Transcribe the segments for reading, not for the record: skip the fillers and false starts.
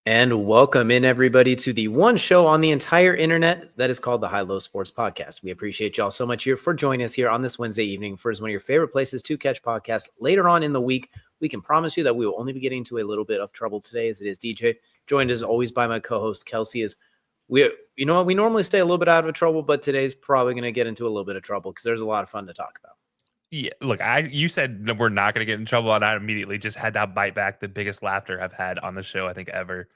And welcome in, everybody, to the one show on the entire internet that is called the High Low Sports Podcast. We appreciate y'all so much here for joining us here on this Wednesday evening for one of your favorite places to catch podcasts. Later on in the week, we can promise you that we will only be getting into a little bit of trouble today, as it is DJ, joined as always by my co-host Kelcey. We normally stay a little bit out of trouble, but today's probably going to get into a little bit of trouble because there's a lot of fun to talk about. Yeah, look, you said we're not going to get in trouble, and I immediately just had to bite back the biggest laughter I've had on the show, I think, ever.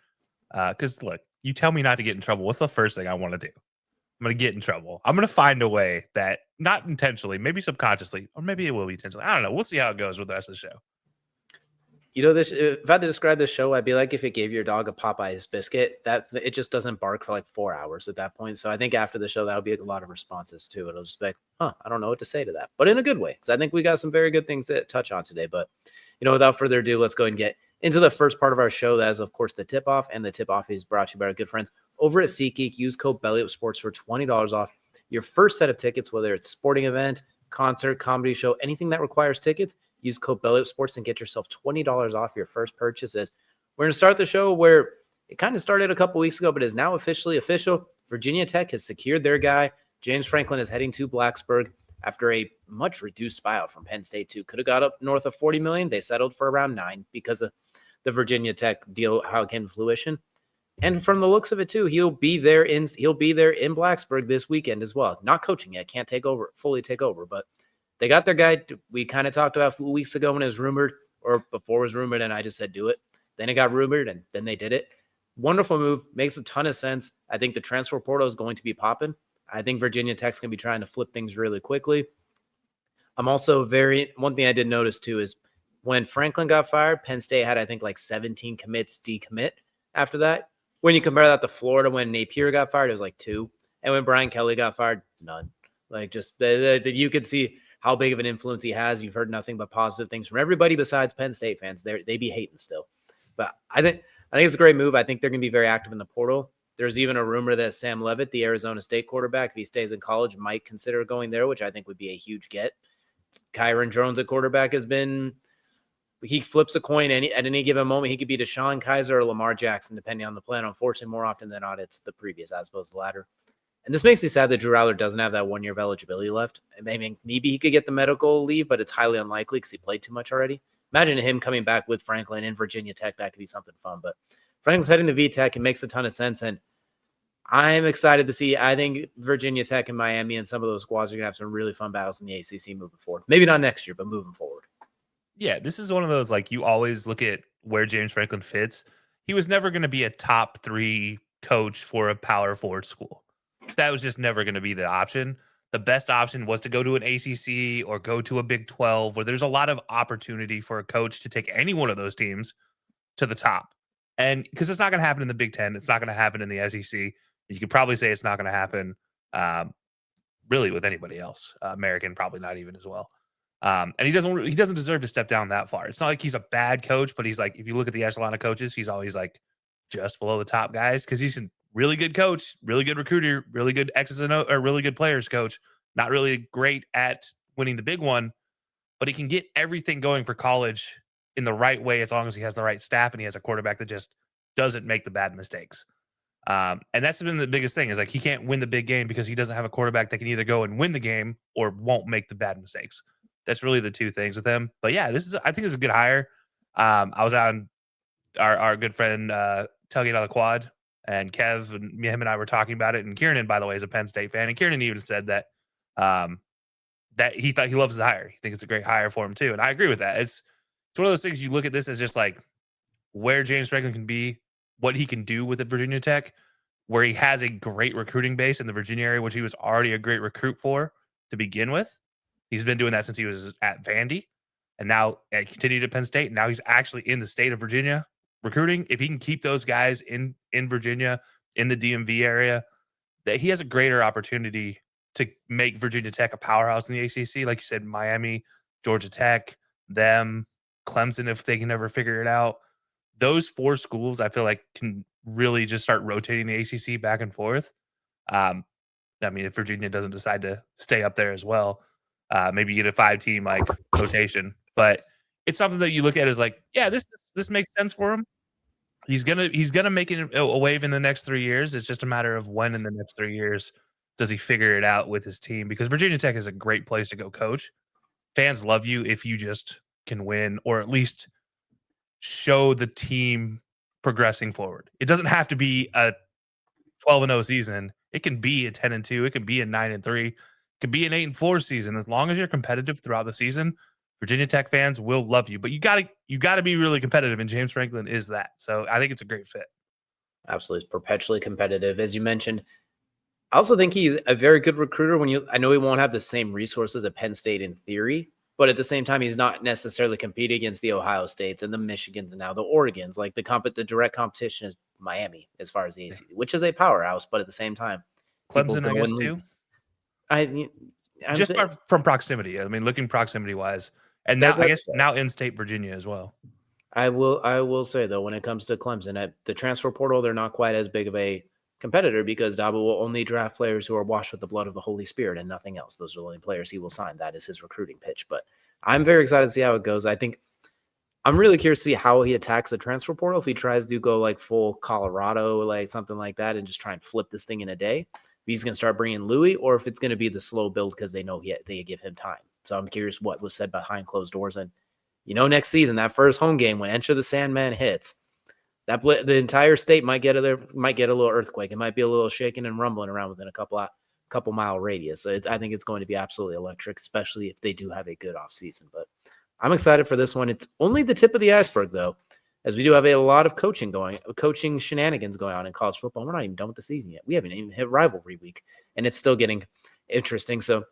Because look, you tell me not to get in trouble. What's the first thing I want to do? I'm going to get in trouble. I'm going to find a way that, not intentionally, maybe subconsciously, or maybe it will be intentionally. I don't know. We'll see how it goes with the rest of the show. This if I had to describe this show, I'd be like if it gave your dog a Popeye's biscuit, that it just doesn't bark for like 4 hours at that point. So I think after the show, that'll be a lot of responses too. It'll just be like, I don't know what to say to that, but in a good way, because I think we got some very good things to touch on today. But without further ado, let's go and get into the first part of our show. That is, of course, the tip off, and the tip off is brought to you by our good friends over at SeatGeek. Use code BellyUpSports for $20 off your first set of tickets, whether it's sporting event, concert, comedy show, anything that requires tickets. Use code BellyUpSports and get yourself $20 off your first purchases. We're going to start the show where it kind of started a couple weeks ago, but is now officially official. Virginia Tech has secured their guy. James Franklin is heading to Blacksburg after a much reduced buyout from Penn State too. Could have got up north of $40 million. They settled for around $9 million because of the Virginia Tech deal, how it came to fruition. And from the looks of it too, he'll be there in Blacksburg this weekend as well. Not coaching yet, can't fully take over, but they got their guy. We kind of talked about a few weeks ago when it was rumored, or before it was rumored, and I just said do it. Then it got rumored, and then they did it. Wonderful move. Makes a ton of sense. I think the transfer portal is going to be popping. I think Virginia Tech's going to be trying to flip things really quickly. I'm also one thing I did notice too is when Franklin got fired, Penn State had, I think, like 17 commits decommit after that. When you compare that to Florida, when Napier got fired, it was like 2. And when Brian Kelly got fired, none. Like, just you could see how big of an influence he has. You've heard nothing but positive things from everybody besides Penn State fans. They be hating still. But I think it's a great move. I think they're going to be very active in the portal. There's even a rumor that Sam Leavitt, the Arizona State quarterback, if he stays in college, might consider going there, which I think would be a huge get. Kyron Jones at quarterback he flips a coin at any given moment. He could be Deshaun Kaiser or Lamar Jackson, depending on the plan. Unfortunately, more often than not, it's the previous as opposed to the latter. And this makes me sad that Drew Allar doesn't have that 1 year of eligibility left. I mean, maybe he could get the medical leave, but it's highly unlikely because he played too much already. Imagine him coming back with Franklin in Virginia Tech. That could be something fun. But Franklin's heading to VTech. It makes a ton of sense. And I'm excited to see. I think Virginia Tech and Miami and some of those squads are going to have some really fun battles in the ACC moving forward. Maybe not next year, but moving forward. Yeah, this is one of those, like, you always look at where James Franklin fits. He was never going to be a top 3 coach for a power forward school. That was just never going to be the option. The best option was to go to an ACC or go to a Big 12, where there's a lot of opportunity for a coach to take any one of those teams to the top. And because it's not going to happen in the Big 10, it's not going to happen in the SEC. You could probably say it's not going to happen really with anybody else. American, probably not even as well. And he doesn't deserve to step down that far. It's not like he's a bad coach, but he's like, if you look at the echelon of coaches, he's always like just below the top guys because he's a really good coach, really good recruiter, really good X's and O, or really good players coach. Not really great at winning the big one, but he can get everything going for college in the right way as long as he has the right staff and he has a quarterback that just doesn't make the bad mistakes. And that's been the biggest thing is like he can't win the big game because he doesn't have a quarterback that can either go and win the game or won't make the bad mistakes. That's really the two things with him. But yeah, I think it's a good hire. I was on our good friend Tailgate on the Quad, and Kev and him and I were talking about it. And Kieran, by the way, is a Penn State fan, and Kieran even said that that he thought he loves the hire. He thinks it's a great hire for him too, and I agree with that. It's one of those things you look at this as just like where James Franklin can be, what he can do with the Virginia Tech, where he has a great recruiting base in the Virginia area, which he was already a great recruit for to begin with. He's been doing that since he was at Vandy, and now continued at Penn State. And now he's actually in the state of Virginia recruiting. If he can keep those guys in Virginia, in the DMV area, that he has a greater opportunity to make Virginia Tech a powerhouse in the ACC. Like you said, Miami, Georgia Tech, them, Clemson, if they can ever figure it out. Those 4 schools, I feel like, can really just start rotating the ACC back and forth. I mean, if Virginia doesn't decide to stay up there as well, maybe you get a 5-team like rotation. But it's something that you look at as like, yeah, this makes sense for him. He's gonna make it a wave in the next 3 years. It's just a matter of when in the next 3 years does he figure it out with his team, because Virginia Tech is a great place to go coach. Fans love you if you just can win, or at least show the team progressing forward. It doesn't have to be a 12-0 season. It can be a 10-2. It can be a 9-3. It could be an 8-4 season. As long as you're competitive throughout the season, Virginia Tech fans will love you. But you gotta be really competitive, and James Franklin is that. So I think it's a great fit. Absolutely, it's perpetually competitive, as you mentioned. I also think he's a very good recruiter. I know he won't have the same resources at Penn State in theory, but at the same time, he's not necessarily competing against the Ohio States and the Michigans and now the Oregons. Like the direct competition is Miami as far as the ACC, which is a powerhouse, but at the same time, people Clemson, I go guess, and too. I, I'm Just saying from proximity. I mean, looking proximity wise, and now I that's guess fair. now in-state Virginia as well. I will say though, when it comes to Clemson, at the transfer portal, they're not quite as big of a competitor because Dabo will only draft players who are washed with the blood of the Holy Spirit and nothing else. Those are the only players he will sign. That is his recruiting pitch. But I'm very excited to see how it goes. I think I'm really curious to see how he attacks the transfer portal. If he tries to go like full Colorado, like something like that, and just try and flip this thing in a day. If he's going to start bringing Louis, or if it's going to be the slow build because they know they give him time. So I'm curious what was said behind closed doors. And next season, that first home game when Enter the Sandman hits, the entire state might get a little earthquake. It might be a little shaking and rumbling around within a couple mile radius. So I think it's going to be absolutely electric, especially if they do have a good off season. But I'm excited for this one. It's only the tip of the iceberg, though, as we do have a lot of coaching shenanigans going on in college football. We're not even done with the season yet. We haven't even hit rivalry week, and it's still getting interesting. So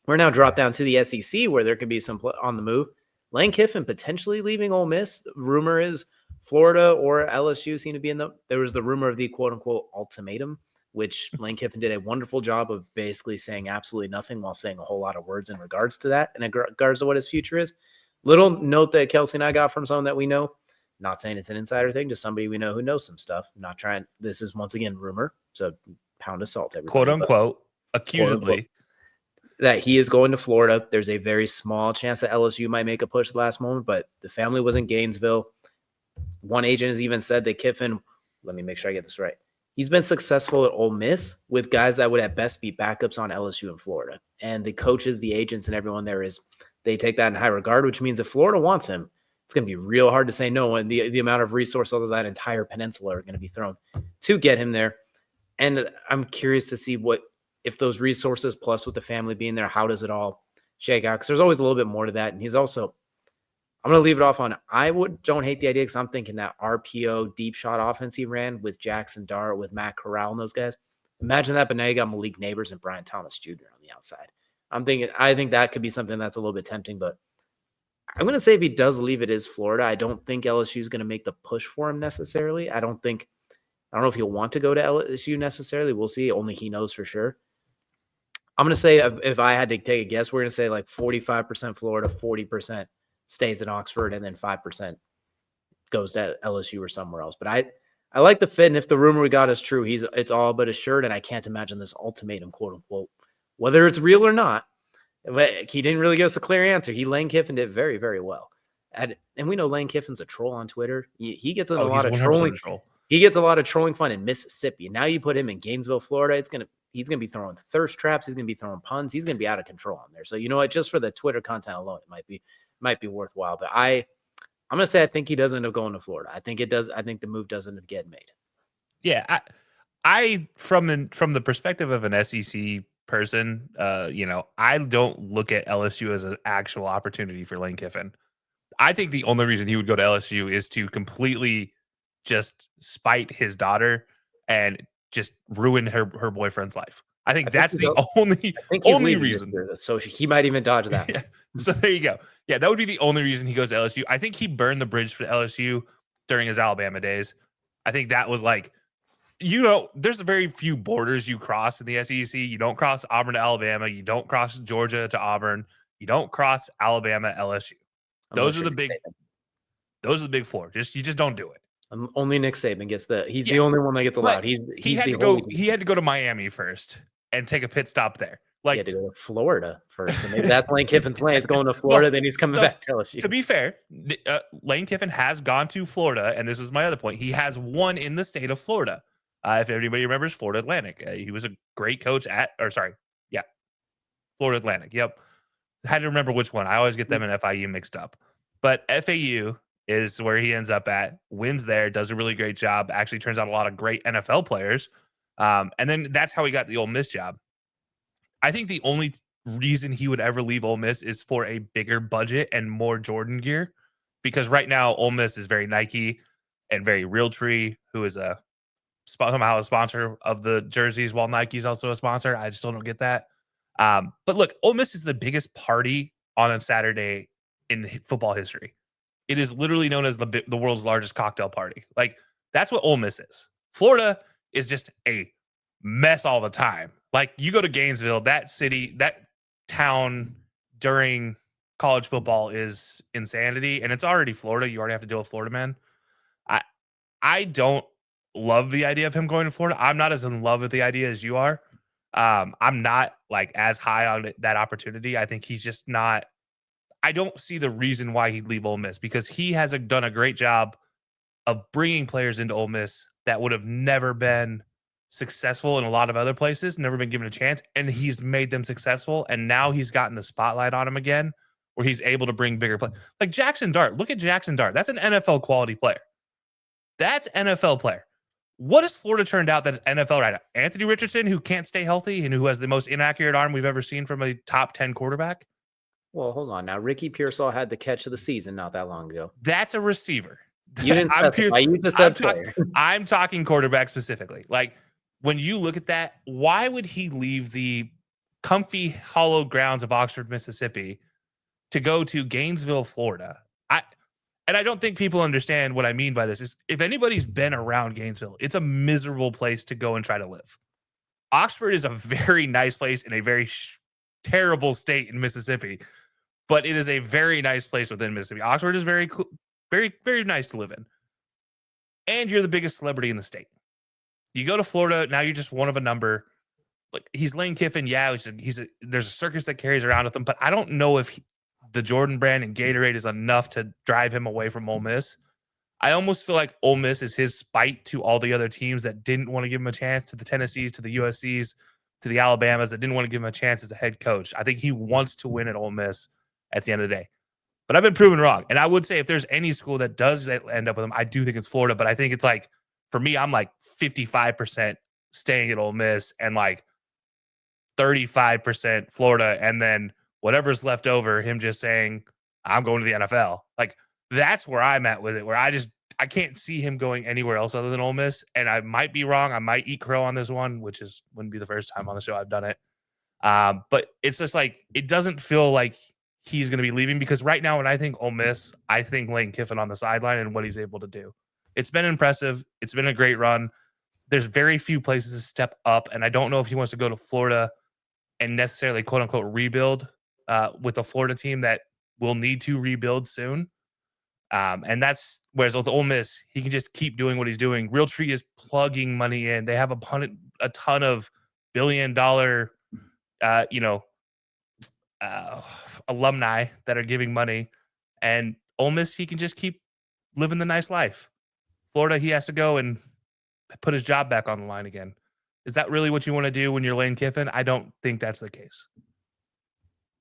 we're now dropped down to the SEC, where there could be some on the move. Lane Kiffin potentially leaving Ole Miss. Rumor is Florida or LSU seem to be there was the rumor of the quote unquote ultimatum, which Lane Kiffin did a wonderful job of basically saying absolutely nothing while saying a whole lot of words in regards to that and in regards to what his future is. Little note that Kelcey and I got from someone that we know. Not saying it's an insider thing, just somebody we know who knows some stuff. Not trying. This is once again rumor, so pound of salt, everybody. Quote unquote, accusedly. That he is going to Florida. There's a very small chance that LSU might make a push at the last moment, but the family was in Gainesville. One agent has even said that Kiffin, let me make sure I get this right. He's been successful at Ole Miss with guys that would at best be backups on LSU in Florida. And the coaches, the agents, and everyone there they take that in high regard, which means if Florida wants him, it's going to be real hard to say no. And the amount of resources of that entire peninsula are going to be thrown to get him there. And I'm curious to see if those resources plus with the family being there, how does it all shake out? Because there's always a little bit more to that. And he's also, I'm going to leave it off on, don't hate the idea because I'm thinking that RPO deep shot offense he ran with Jackson Dart, with Matt Corral and those guys. Imagine that, but now you got Malik Neighbors and Brian Thomas Jr. on the outside. I think that could be something that's a little bit tempting, but I'm going to say if he does leave, it is Florida. I don't think LSU is going to make the push for him necessarily. I don't know if he'll want to go to LSU necessarily. We'll see. Only he knows for sure. I'm going to say if I had to take a guess, we're going to say like 45% Florida, 40% stays in Oxford, and then 5% goes to LSU or somewhere else. But I like the fit, and if the rumor we got is true, it's all but assured, and I can't imagine this ultimatum, quote unquote, whether it's real or not. He didn't really give us a clear answer. Lane Kiffin did very, very well. And we know Lane Kiffin's a troll on Twitter. He gets in a lot of trolling. He gets a lot of trolling fun in Mississippi. Now you put him in Gainesville, Florida, he's gonna be throwing thirst traps. He's gonna be throwing puns. He's gonna be out of control on there. So you know what? Just for the Twitter content alone, it might be worthwhile. But I'm gonna say I think he does end up going to Florida. I think it does. I think the move does end up getting made. Yeah, I from the perspective of an SEC person, I don't look at LSU as an actual opportunity for Lane Kiffin. I think the only reason he would go to LSU is to completely just spite his daughter and just ruin her boyfriend's life. I think that's the only reason. So he might even dodge that. Yeah. So there you go. Yeah, that would be the only reason he goes to LSU. I think he burned the bridge for LSU during his Alabama days. I think that was like, there's very few borders you cross in the SEC. You don't cross Auburn to Alabama. You don't cross Georgia to Auburn. You don't cross Alabama, LSU. Those are the big four. You just don't do it. Only Nick Saban gets he's the only one that gets allowed. He had to go to Miami first and take a pit stop there. He had Like, to go to Florida first, so maybe that's Lane Kiffin's plan. He's going to well, Florida, then he's coming so back to to LSU. be fair, Lane Kiffin has gone to Florida, and this is my other point. He has won in the state of Florida. If anybody remembers Florida Atlantic, he was a great coach yeah, Florida Atlantic. Yep. Had to remember which one. I always get them and FIU mixed up. But FAU is where he ends up at, wins there, does a really great job, actually turns out a lot of great NFL players. And then that's how he got the Ole Miss job. I think the only reason he would ever leave Ole Miss is for a bigger budget and more Jordan gear. Because right now, Ole Miss is very Nike and very Realtree, who is somehow a sponsor of the jerseys, while Nike's also a sponsor. I just don't get that. But look, Ole Miss is the biggest party on a Saturday in football history. It is literally known as the world's largest cocktail party. Like, that's what Ole Miss is. Florida is just a mess all the time. Like, you go to Gainesville, that city, that town during college football is insanity, and it's already Florida. You already have to deal with Florida man. I I don't love the idea of him going to Florida. I'm not as in love with the idea as you are. I'm not like as high on that opportunity. I think he's just not. I don't see the reason why he'd leave Ole Miss, because he has done a great job of bringing players into Ole Miss that would have never been successful in a lot of other places, never been given a chance, and he's made them successful. And now he's gotten the spotlight on him again, where he's able to bring bigger players. Like Jackson Dart. Look at Jackson Dart. That's an NFL quality player. That's NFL player. What has Florida turned out that's NFL right now? Anthony Richardson, who can't stay healthy and who has the most inaccurate arm we've ever seen from a top 10 quarterback? Well, hold on now. Ricky Pearsall had the catch of the season not that long ago. That's a receiver. You didn't specify. You just said player. I'm talking quarterback specifically. Like, when you look at that, why would he leave the comfy, hollow grounds of Oxford, Mississippi to go to Gainesville, Florida? And I don't think people understand what I mean by this. Is if anybody's been around Gainesville, it's a miserable place to go and try to live. Oxford is a very nice place in a very terrible state in Mississippi, but it is a very nice place within Mississippi. Oxford is very cool, very, very nice to live in. And you're the biggest celebrity in the state. You go to Florida, now you're just one of a number. Like, he's Lane Kiffin. Yeah, there's a circus that carries around with him, but I don't know if the Jordan brand and Gatorade is enough to drive him away from Ole Miss. I almost feel like Ole Miss is his spite to all the other teams that didn't want to give him a chance, to the Tennessees, to the USCs, to the Alabamas that didn't want to give him a chance as a head coach. I think he wants to win at Ole Miss at the end of the day. But I've been proven wrong. And I would say if there's any school that does end up with him, I do think it's Florida. But I think it's like, for me, I'm like 55% staying at Ole Miss and like 35% Florida. And then whatever's left over, him just saying, I'm going to the NFL. Like, that's where I'm at with it, where I can't see him going anywhere else other than Ole Miss. And I might be wrong. I might eat crow on this one, which wouldn't be the first time on the show I've done it. But it's just like, it doesn't feel like he's going to be leaving, because right now when I think Ole Miss, I think Lane Kiffin on the sideline and what he's able to do. It's been impressive. It's been a great run. There's very few places to step up. And I don't know if he wants to go to Florida and necessarily quote unquote rebuild with a Florida team that will need to rebuild soon. And that's whereas with Ole Miss, he can just keep doing what he's doing. Realtree is plugging money in. They have a ton of billion-dollar, alumni that are giving money. And Ole Miss, he can just keep living the nice life. Florida, he has to go and put his job back on the line again. Is that really what you want to do when you're Lane Kiffin? I don't think that's the case.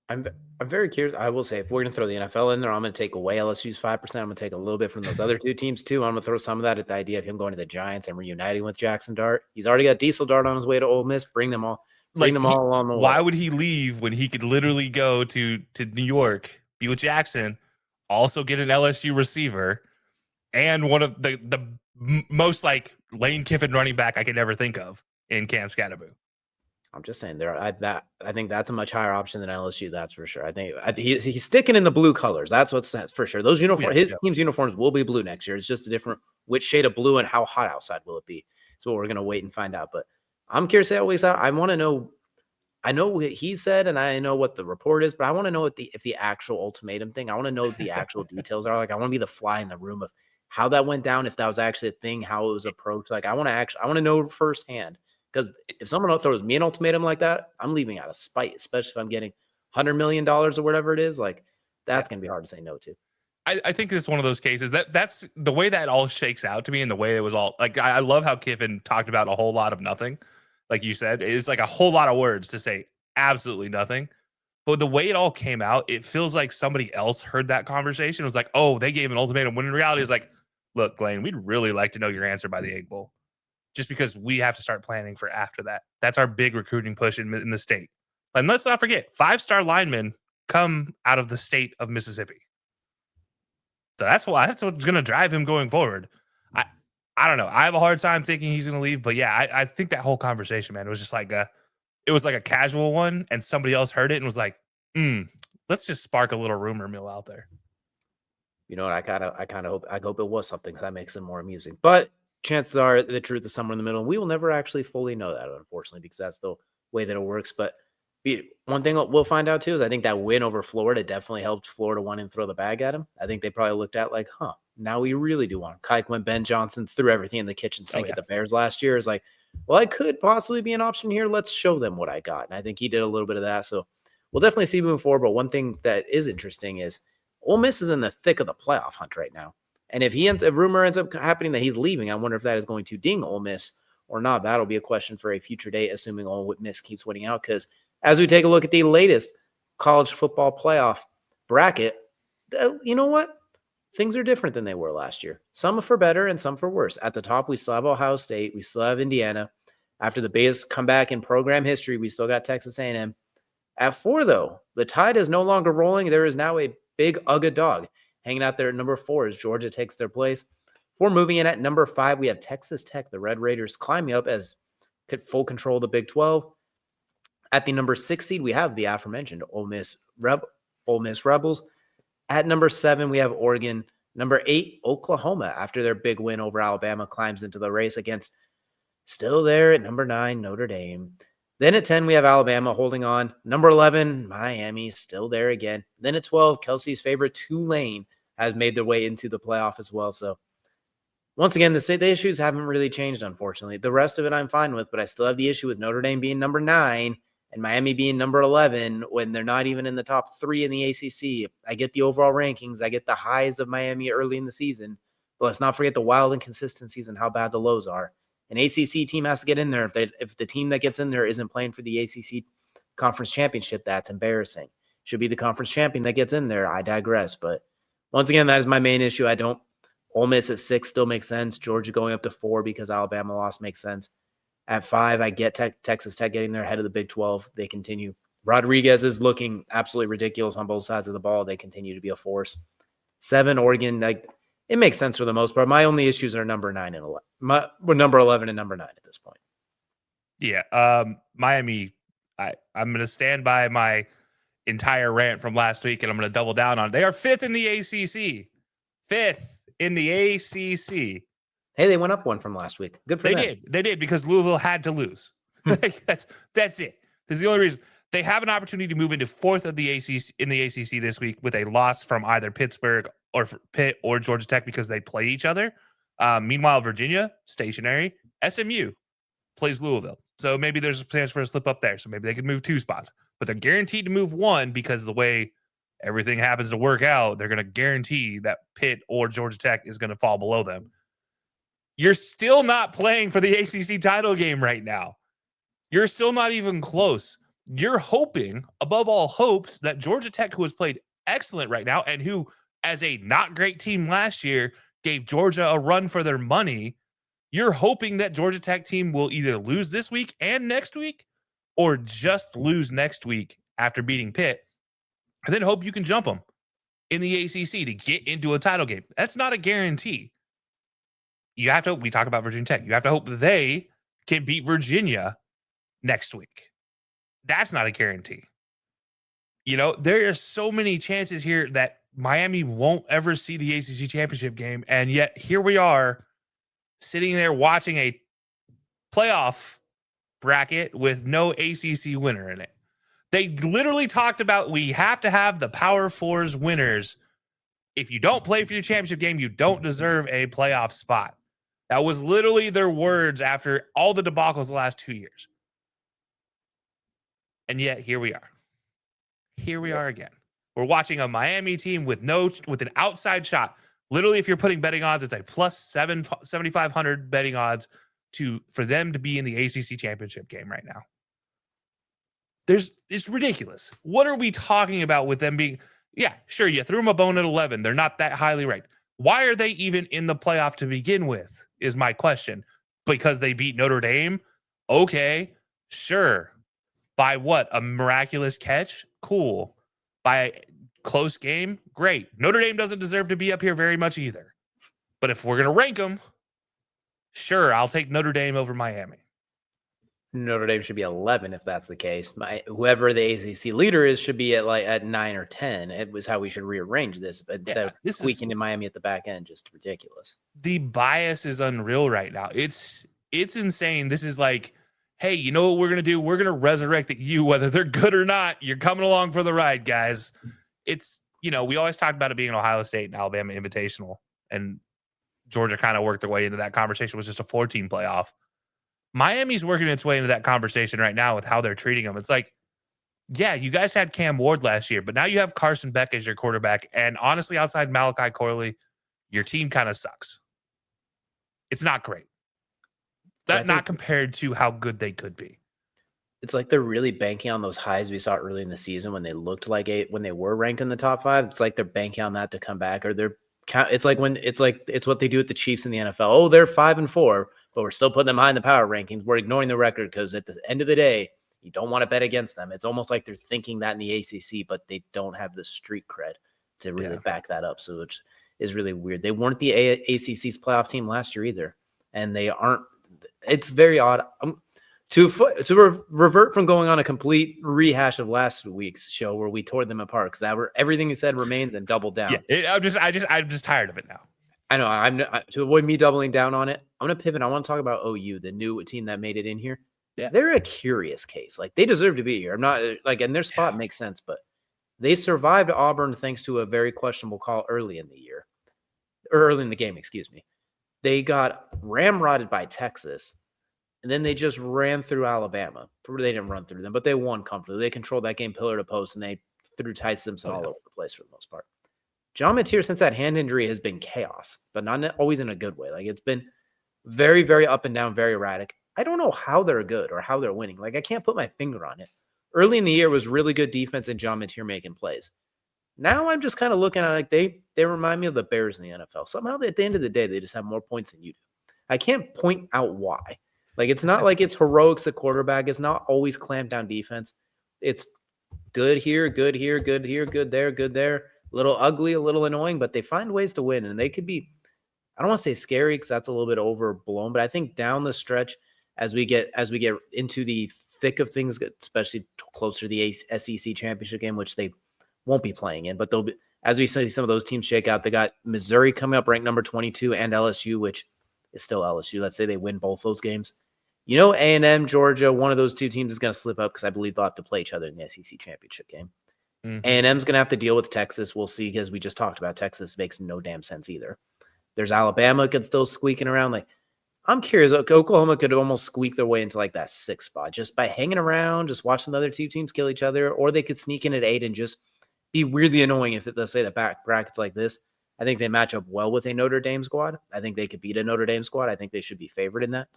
I'm very curious. I will say, if we're going to throw the NFL in there, I'm going to take away LSU's 5%. I'm going to take a little bit from those other two teams too. I'm going to throw some of that at the idea of him going to the Giants and reuniting with Jackson Dart. He's already got Diesel Dart on his way to Ole Miss. Bring them all along the way. Why would he leave when he could literally go to New York, be with Jackson, also get an LSU receiver, and one of the most like Lane Kiffin running back I could ever think of in Cam Scatterbo? I'm just saying I think that's a much higher option than LSU. That's for sure. I think he's sticking in the blue colors. That's what's for sure. Those uniforms, his team's uniforms will be blue next year. It's just a different which shade of blue and how hot outside will it be. That's what we're gonna wait and find out. But I'm curious how it weighs out. I want to know. I know what he said and I know what the report is, but I want to know if the actual ultimatum thing. I want to know what the actual details are. Like, I want to be the fly in the room of how that went down, if that was actually a thing, how it was approached. Like, I want to know firsthand Because if someone throws me an ultimatum like that, I'm leaving out of spite, especially if I'm getting $100 million or whatever it is. Like, that's going to be hard to say no to. I think this is one of those cases that's the way that all shakes out to me, and the way it was all like. I love how Kiffin talked about a whole lot of nothing, like you said. It's like a whole lot of words to say absolutely nothing. But the way it all came out, it feels like somebody else heard that conversation. It was like, oh, they gave an ultimatum. When in reality, it's like, look, Lane, we'd really like to know your answer by the Egg Bowl, just because we have to start planning for after that. That's our big recruiting push in the state. And let's not forget, 5-star linemen come out of the state of Mississippi. So that's what's going to drive him going forward. I don't know. I have a hard time thinking he's going to leave, but yeah, I think that whole conversation, man, it was just like it was like a casual one, and somebody else heard it and was like, let's just spark a little rumor mill out there. You know what? I hope it was something, because that makes it more amusing. But chances are the truth is somewhere in the middle. We will never actually fully know that, unfortunately, because that's the way that it works. But one thing we'll find out too is I think that win over Florida definitely helped Florida want to throw the bag at him. I think they probably looked at like, now we really do want him. Kike when Ben Johnson threw everything in the kitchen sink at the Bears last year. Is like, well, I could possibly be an option here. Let's show them what I got. And I think he did a little bit of that. So we'll definitely see moving forward. But one thing that is interesting is Ole Miss is in the thick of the playoff hunt right now. And if a rumor ends up happening that he's leaving, I wonder if that is going to ding Ole Miss or not. That'll be a question for a future date, assuming Ole Miss keeps winning out. Because as we take a look at the latest college football playoff bracket, you know what? Things are different than they were last year. Some for better and some for worse. At the top, we still have Ohio State. We still have Indiana. After the biggest comeback in program history, we still got Texas A&M. At 4, though, the tide is no longer rolling. There is now a big UGA dog hanging out there at number 4 as Georgia takes their place. 4 moving in at number 5, we have Texas Tech, the Red Raiders, climbing up as full control of the Big 12. At the number 6 seed, we have the aforementioned Ole Miss Rebels. At number 7, we have Oregon. Number 8, Oklahoma, after their big win over Alabama, climbs into the race against still there at number 9, Notre Dame. Then at 10, we have Alabama holding on. Number 11, Miami, still there again. Then at 12, Kelcey's favorite Tulane has made their way into the playoff as well. So once again, the issues haven't really changed, unfortunately. The rest of it I'm fine with, but I still have the issue with Notre Dame being number 9 and Miami being number 11 when they're not even in the top 3 in the ACC. I get the overall rankings. I get the highs of Miami early in the season. But let's not forget the wild inconsistencies and how bad the lows are. An ACC team has to get in there. If the team that gets in there isn't playing for the ACC conference championship, that's embarrassing. Should be the conference champion that gets in there. I digress. But once again, that is my main issue. Ole Miss at 6 still makes sense. Georgia going up to 4 because Alabama lost makes sense. At 5, I get Texas Tech getting there ahead of the Big 12. They continue. Rodriguez is looking absolutely ridiculous on both sides of the ball. They continue to be a force. 7, Oregon, it makes sense for the most part. My only issues are number 9 and 11. We're number 11 and number 9 at this point. Yeah, Miami. I'm going to stand by my entire rant from last week, and I'm going to double down on it. They are 5th in the ACC. 5th in the ACC. Hey, they went up 1 from last week. Good for them. They did because Louisville had to lose. That's it. This is the only reason. They have an opportunity to move into 4th of the ACC in the ACC this week with a loss from either Pittsburgh or Pitt or Georgia Tech because they play each other. Meanwhile, Virginia, stationary. SMU plays Louisville. So maybe there's a chance for a slip up there. So maybe they could move 2 spots. But they're guaranteed to move 1 because of the way everything happens to work out. They're going to guarantee that Pitt or Georgia Tech is going to fall below them. You're still not playing for the ACC title game right now. You're still not even close. You're hoping, above all hopes, that Georgia Tech, who has played excellent right now and who, as a not great team last year, gave Georgia a run for their money, you're hoping that Georgia Tech team will either lose this week and next week or just lose next week after beating Pitt, and then hope you can jump them in the ACC to get into a title game. That's not a guarantee. You have to, we talk about Virginia Tech. You have to hope they can beat Virginia next week. That's not a guarantee. You know, there are so many chances here that Miami won't ever see the ACC championship game. And yet here we are sitting there watching a playoff bracket with no ACC winner in it. They literally talked about we have to have the Power Fours winners. If you don't play for your championship game, you don't deserve a playoff spot. That was literally their words after all the debacles the last 2 years. And yet here we are. Here we are again. We're watching a Miami team with an outside shot. Literally, if you're putting betting odds, it's a plus 7,500 betting odds for them to be in the ACC championship game right now. It's ridiculous. What are we talking about with them being? Yeah, sure, you threw them a bone at 11. They're not that highly ranked. Why are they even in the playoff to begin with? Is my question. Because they beat Notre Dame? Okay, sure. By what? A miraculous catch? Cool. By close game? Great. Notre Dame doesn't deserve to be up here very much either. But if we're going to rank them, sure, I'll take Notre Dame over Miami. Notre Dame should be 11 if that's the case. Whoever the ACC leader is should be at 9 or 10. It was how we should rearrange this, but instead of squeaking in Miami at the back end. Just ridiculous. The bias is unreal right now. It's insane. This is like, hey, you know what we're gonna do? We're gonna resurrect the U, whether they're good or not. You're coming along for the ride, guys. It's, we always talked about it being an Ohio State and Alabama invitational, and Georgia kind of worked their way into that conversation. It was just a 14 playoff. Miami's working its way into that conversation right now with how they're treating them. It's like, yeah, you guys had Cam Ward last year, but now you have Carson Beck as your quarterback. And honestly, outside Malachi Corley, your team kind of sucks. It's not great. Not compared to how good they could be. It's like they're really banking on those highs we saw early in the season when they looked like when they were ranked in the top 5. It's like they're banking on that to come back, or it's what they do with the Chiefs in the NFL. Oh, they're 5-4. But we're still putting them high in the power rankings. We're ignoring the record because at the end of the day, you don't want to bet against them. It's almost like they're thinking that in the ACC, but they don't have the street cred to really back that up. So which is really weird. They weren't the ACC's playoff team last year either, and they aren't. It's very odd. To revert from going on a complete rehash of last week's show where we tore them apart because everything you said remains and doubled down. Yeah, I'm just tired of it now. I know. To avoid me doubling down on it, I'm going to pivot. I want to talk about OU, the new team that made it in here. Yeah. They're a curious case. Like, they deserve to be here. I'm not and their spot makes sense, but they survived Auburn thanks to a very questionable call early in the game, excuse me. They got ramrodded by Texas, and then they just ran through Alabama. They didn't run through them, but they won comfortably. They controlled that game pillar to post, and they threw Ty Simpson all over the place for the most part. John Mateer, since that hand injury, has been chaos, but not always in a good way. Like, it's been very, very up and down, very erratic. I don't know how they're good or how they're winning. Like, I can't put my finger on it. Early in the year was really good defense and John Mateer making plays. Now I'm just kind of looking at they remind me of the Bears in the NFL. Somehow at the end of the day, they just have more points than you do. I can't point out why. Like, it's not like it's heroics at quarterback. It's not always clamped down defense. It's good here, good here, good here, good there, good there. A little ugly, a little annoying, but they find ways to win. And they could be, I don't want to say scary because that's a little bit overblown, but I think down the stretch, as we get into the thick of things, especially closer to the SEC championship game, which they won't be playing in, but they'll be, as we see some of those teams shake out, they got Missouri coming up ranked number 22 and LSU, which is still LSU. Let's say they win both those games. A&M, Georgia, one of those two teams is going to slip up because I believe they'll have to play each other in the SEC championship game. Mm-hmm. A&M's going to have to deal with Texas. We'll see, because we just talked about Texas makes no damn sense either. There's Alabama could still squeaking around. Like, I'm curious. Oklahoma could almost squeak their way into like that 6th spot just by hanging around, just watching the other two teams kill each other, or they could sneak in at 8 and just be weirdly annoying if let's say the back brackets like this. I think they match up well with a Notre Dame squad. I think they could beat a Notre Dame squad. I think they should be favored in that.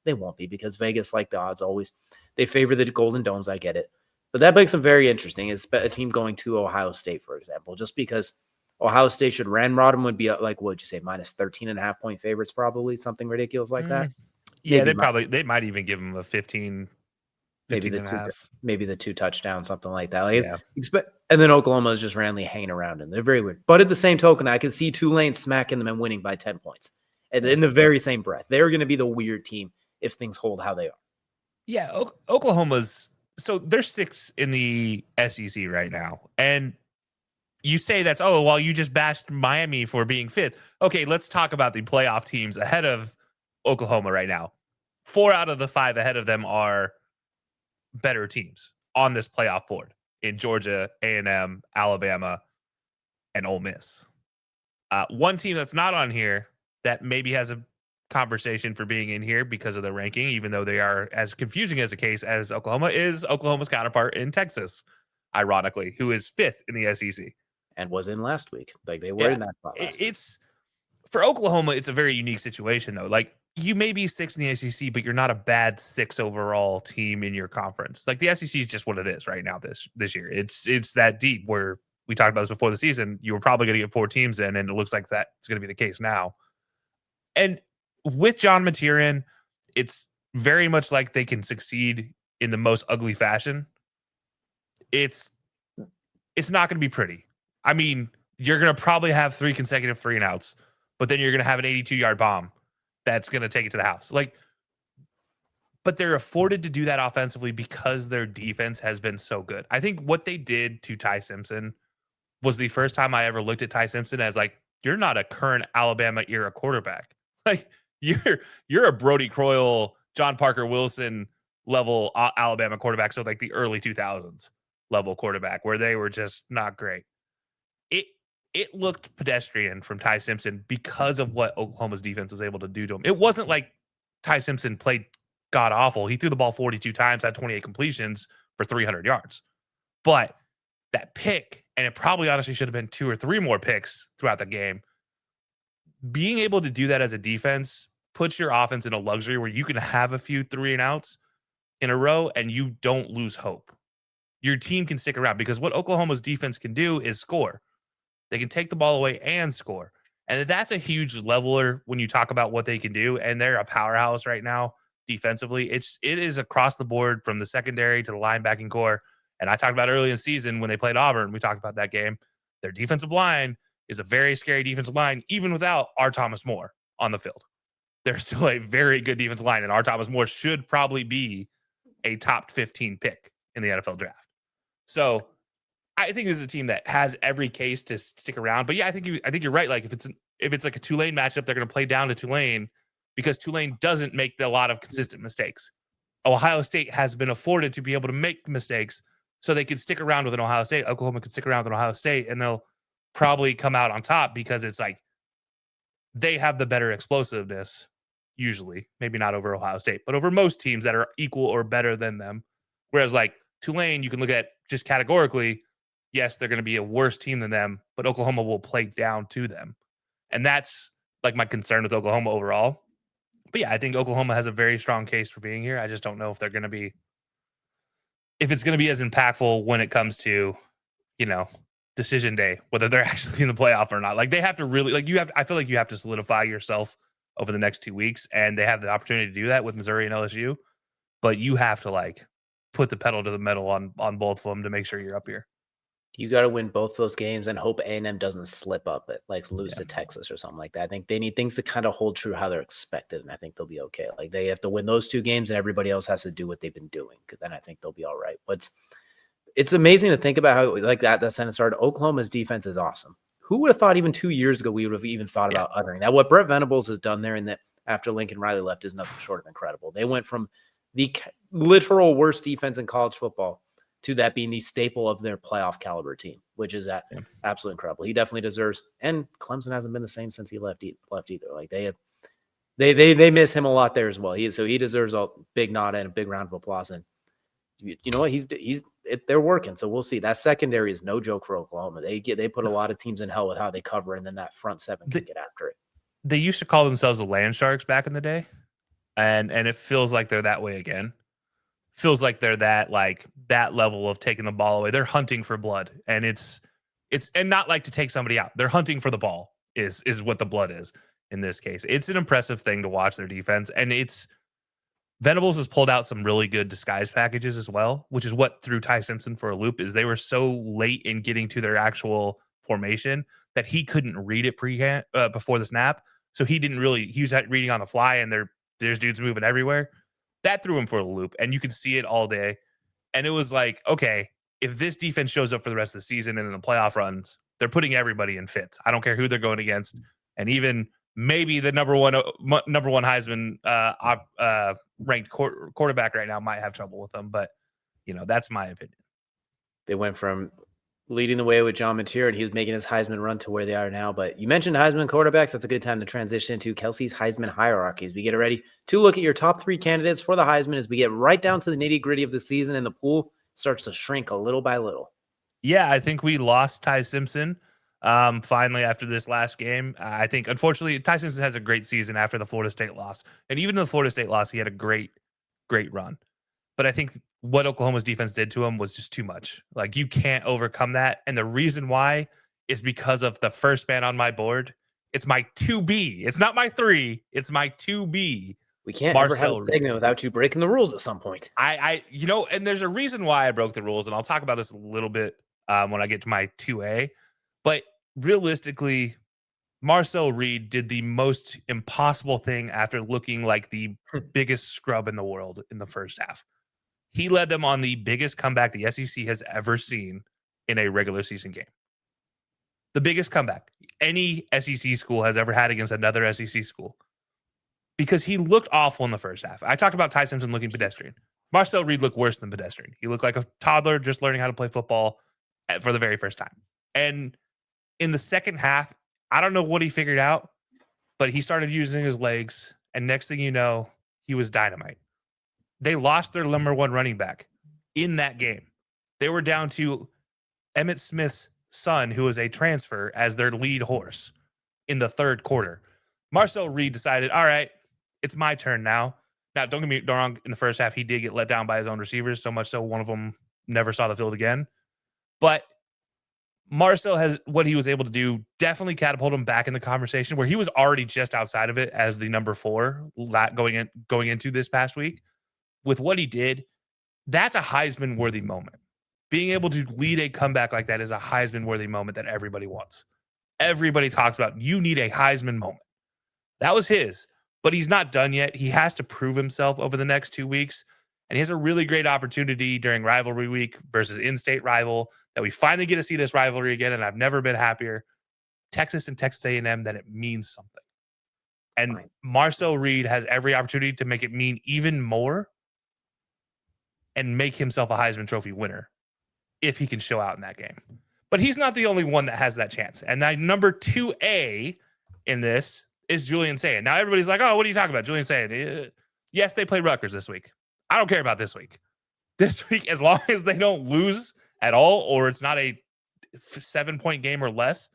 They won't be because Vegas, like the odds always, they favor the Golden Domes. I get it. But that makes them very interesting. Is a team going to Ohio State, for example, just because Ohio State should ramrod them would be like, what would you say, minus 13.5 point favorites, probably something ridiculous like that. Yeah, they might even give them a 15 maybe the and a half. Maybe the 2 touchdowns, something like that. Like, yeah. And then Oklahoma is just randomly hanging around, and they're very weird. But at the same token, I can see Tulane smacking them and winning by 10 points. And in the very same breath, they're going to be the weird team if things hold how they are. Yeah, Oklahoma's, so they're 6th in the SEC right now. And you say that's, you just bashed Miami for being 5th. Okay, let's talk about the playoff teams ahead of Oklahoma right now. 4 out of the 5 ahead of them are better teams on this playoff board in Georgia, A&M, Alabama, and Ole Miss. One team that's not on here that maybe has a conversation for being in here because of the ranking, even though they are as confusing as a case as Oklahoma, is Oklahoma's counterpart in Texas, ironically, who is 5th in the SEC. And was in last week. Like they were Yeah, in that spot last week. it's for Oklahoma, it's a very unique situation though. Like you may be 6th in the SEC, but you're not a bad 6 overall team in your conference. Like the SEC is just what it is right now this year. It's that deep where we talked about this before the season. You were probably going to get 4 teams in, and it looks like that's going to be the case now. And with John Materin, it's very much like they can succeed in the most ugly fashion. It's not going to be pretty. I mean, you're going to probably have 3 consecutive 3-and-outs, but then you're going to have an 82-yard bomb that's going to take it to the house. Like, but they're afforded to do that offensively because their defense has been so good. I think what they did to Ty Simpson was the first time I ever looked at Ty Simpson as like, you're not a current Alabama era quarterback. Like you're a Brody Croyle, John Parker Wilson level Alabama quarterback. So like the early 2000s level quarterback where they were just not great. It looked pedestrian from Ty Simpson because of what Oklahoma's defense was able to do to him. It wasn't like Ty Simpson played god awful. He threw the ball 42 times, had 28 completions for 300 yards. But that pick, and it probably honestly should have been 2 or 3 more picks throughout the game. Being able to do that as a defense puts your offense in a luxury where you can have a few 3-and-outs in a row and you don't lose hope. Your team can stick around because what Oklahoma's defense can do is score. They can take the ball away and score. And that's a huge leveler when you talk about what they can do. And they're a powerhouse right now defensively. It is across the board from the secondary to the linebacking core. And I talked about early in the season when they played Auburn, we talked about that game. Their defensive line is a very scary defensive line, even without R. Thomas Moore on the field. They're still a very good defensive line, and R. Thomas Moore should probably be a top 15 pick in the NFL draft. So I think this is a team that has every case to stick around. But yeah, I think you're right. Like if it's like a Tulane matchup, they're going to play down to Tulane because Tulane doesn't make a lot of consistent mistakes. Ohio State has been afforded to be able to make mistakes so they can stick around with an Ohio State. Oklahoma could stick around with an Ohio State, and they'll probably come out on top because it's like they have the better explosiveness, usually, maybe not over Ohio State, but over most teams that are equal or better than them. Whereas like Tulane, you can look at just categorically, yes, they're going to be a worse team than them, but Oklahoma will play down to them. And that's like my concern with Oklahoma overall. But yeah, I think Oklahoma has a very strong case for being here. I just don't know if it's going to be as impactful when it comes to, decision day, whether they're actually in the playoff or not. Like they have to really I feel like you have to solidify yourself over the next 2 weeks, and they have the opportunity to do that with Missouri and LSU, but you have to put the pedal to the metal on both of them to make sure you're up here. You got to win both those games and hope A&M doesn't slip up it, lose to Texas or something like that. I think they need things to kind of hold true how they're expected, and I think they'll be okay. Like they have to win those 2 games, and everybody else has to do what they've been doing. Because then I think they'll be all right. But it's amazing to think about how that sentence started. Oklahoma's defense is awesome. Who would have thought even 2 years ago we would have even thought about uttering that? What Brett Venables has done there, and that after Lincoln Riley left, is nothing short of incredible. They went from the literal worst defense in college football to that being the staple of their playoff caliber team, which is absolutely incredible. He definitely deserves, and Clemson hasn't been the same since he left either. Like they miss him a lot there as well. He deserves a big nod and a big round of applause. And you know what? They're working. So we'll see. That secondary is no joke for Oklahoma. They put a lot of teams in hell with how they cover, and then that front 7 can get after it. They used to call themselves the Land Sharks back in the day, and it feels like they're that way again. Feels like they're that level of taking the ball away. They're hunting for blood, and it's and not like to take somebody out. They're hunting for the ball is what the blood is in this case. It's an impressive thing to watch their defense, and Venables has pulled out some really good disguise packages as well, which is what threw Ty Simpson for a loop. Is they were so late in getting to their actual formation that he couldn't read it before the snap, so he was reading on the fly, and there's dudes moving everywhere. That threw him for a loop, and you could see it all day. And it was like, okay, if this defense shows up for the rest of the season and in the playoff runs, they're putting everybody in fits. I don't care who they're going against, and even maybe the number one Heisman ranked quarterback right now might have trouble with them. But that's my opinion. They went from leading the way with John Mateer, and he was making his Heisman run to where they are now. But you mentioned Heisman quarterbacks. That's a good time to transition to Kelcey's Heisman hierarchy as we get ready to look at your top 3 candidates for the Heisman as we get right down to the nitty-gritty of the season and the pool starts to shrink a little by little. Yeah, I think we lost Ty Simpson finally after this last game. I think, unfortunately, Ty Simpson has a great season after the Florida State loss. And even the Florida State loss, he had a great, great run. But I think what Oklahoma's defense did to him was just too much. Like, you can't overcome that. And the reason why is because of the first man on my board. It's my 2B. It's not my 3. It's my 2B. We can't ever have Marcel a Reed. segment without you breaking the rules at some point. And there's a reason why I broke the rules, and I'll talk about this a little bit when I get to my 2A. But realistically, Marcel Reed did the most impossible thing after looking like the biggest scrub in the world in the first half. He led them on the biggest comeback the SEC has ever seen in a regular season game. The biggest comeback any SEC school has ever had against another SEC school. Because he looked awful in the first half. I talked about Ty Simpson looking pedestrian. Marcel Reed looked worse than pedestrian. He looked like a toddler just learning how to play football for the very first time. And in the second half, I don't know what he figured out, but he started using his legs. And next thing you know, he was dynamite. They lost their number 1 running back in that game. They were down to Emmitt Smith's son, who was a transfer, as their lead horse in the third quarter. Marcel Reed decided, all right, it's my turn now. Now, don't get me wrong, in the first half, he did get let down by his own receivers, so much so one of them never saw the field again. But Marcel has what he was able to do definitely catapulted him back in the conversation where he was already just outside of it as the number 4 going into this past week. With what he did, that's a Heisman-worthy moment. Being able to lead a comeback like that is a Heisman-worthy moment that everybody wants. Everybody talks about, you need a Heisman moment. That was his, but he's not done yet. He has to prove himself over the next 2 weeks, and he has a really great opportunity during rivalry week versus in-state rival that we finally get to see this rivalry again, and I've never been happier. Texas and Texas A&M, that it means something. And Marcel Reed has every opportunity to make it mean even more and make himself a Heisman Trophy winner if he can show out in that game. But he's not the only one that has that chance. And that number 2A in this is Julian Sayin. Now, everybody's like, oh, what are you talking about? Julian Sayin. Yes, they play Rutgers this week. I don't care about this week. This week, as long as they don't lose at all or it's not a 7-point game or less,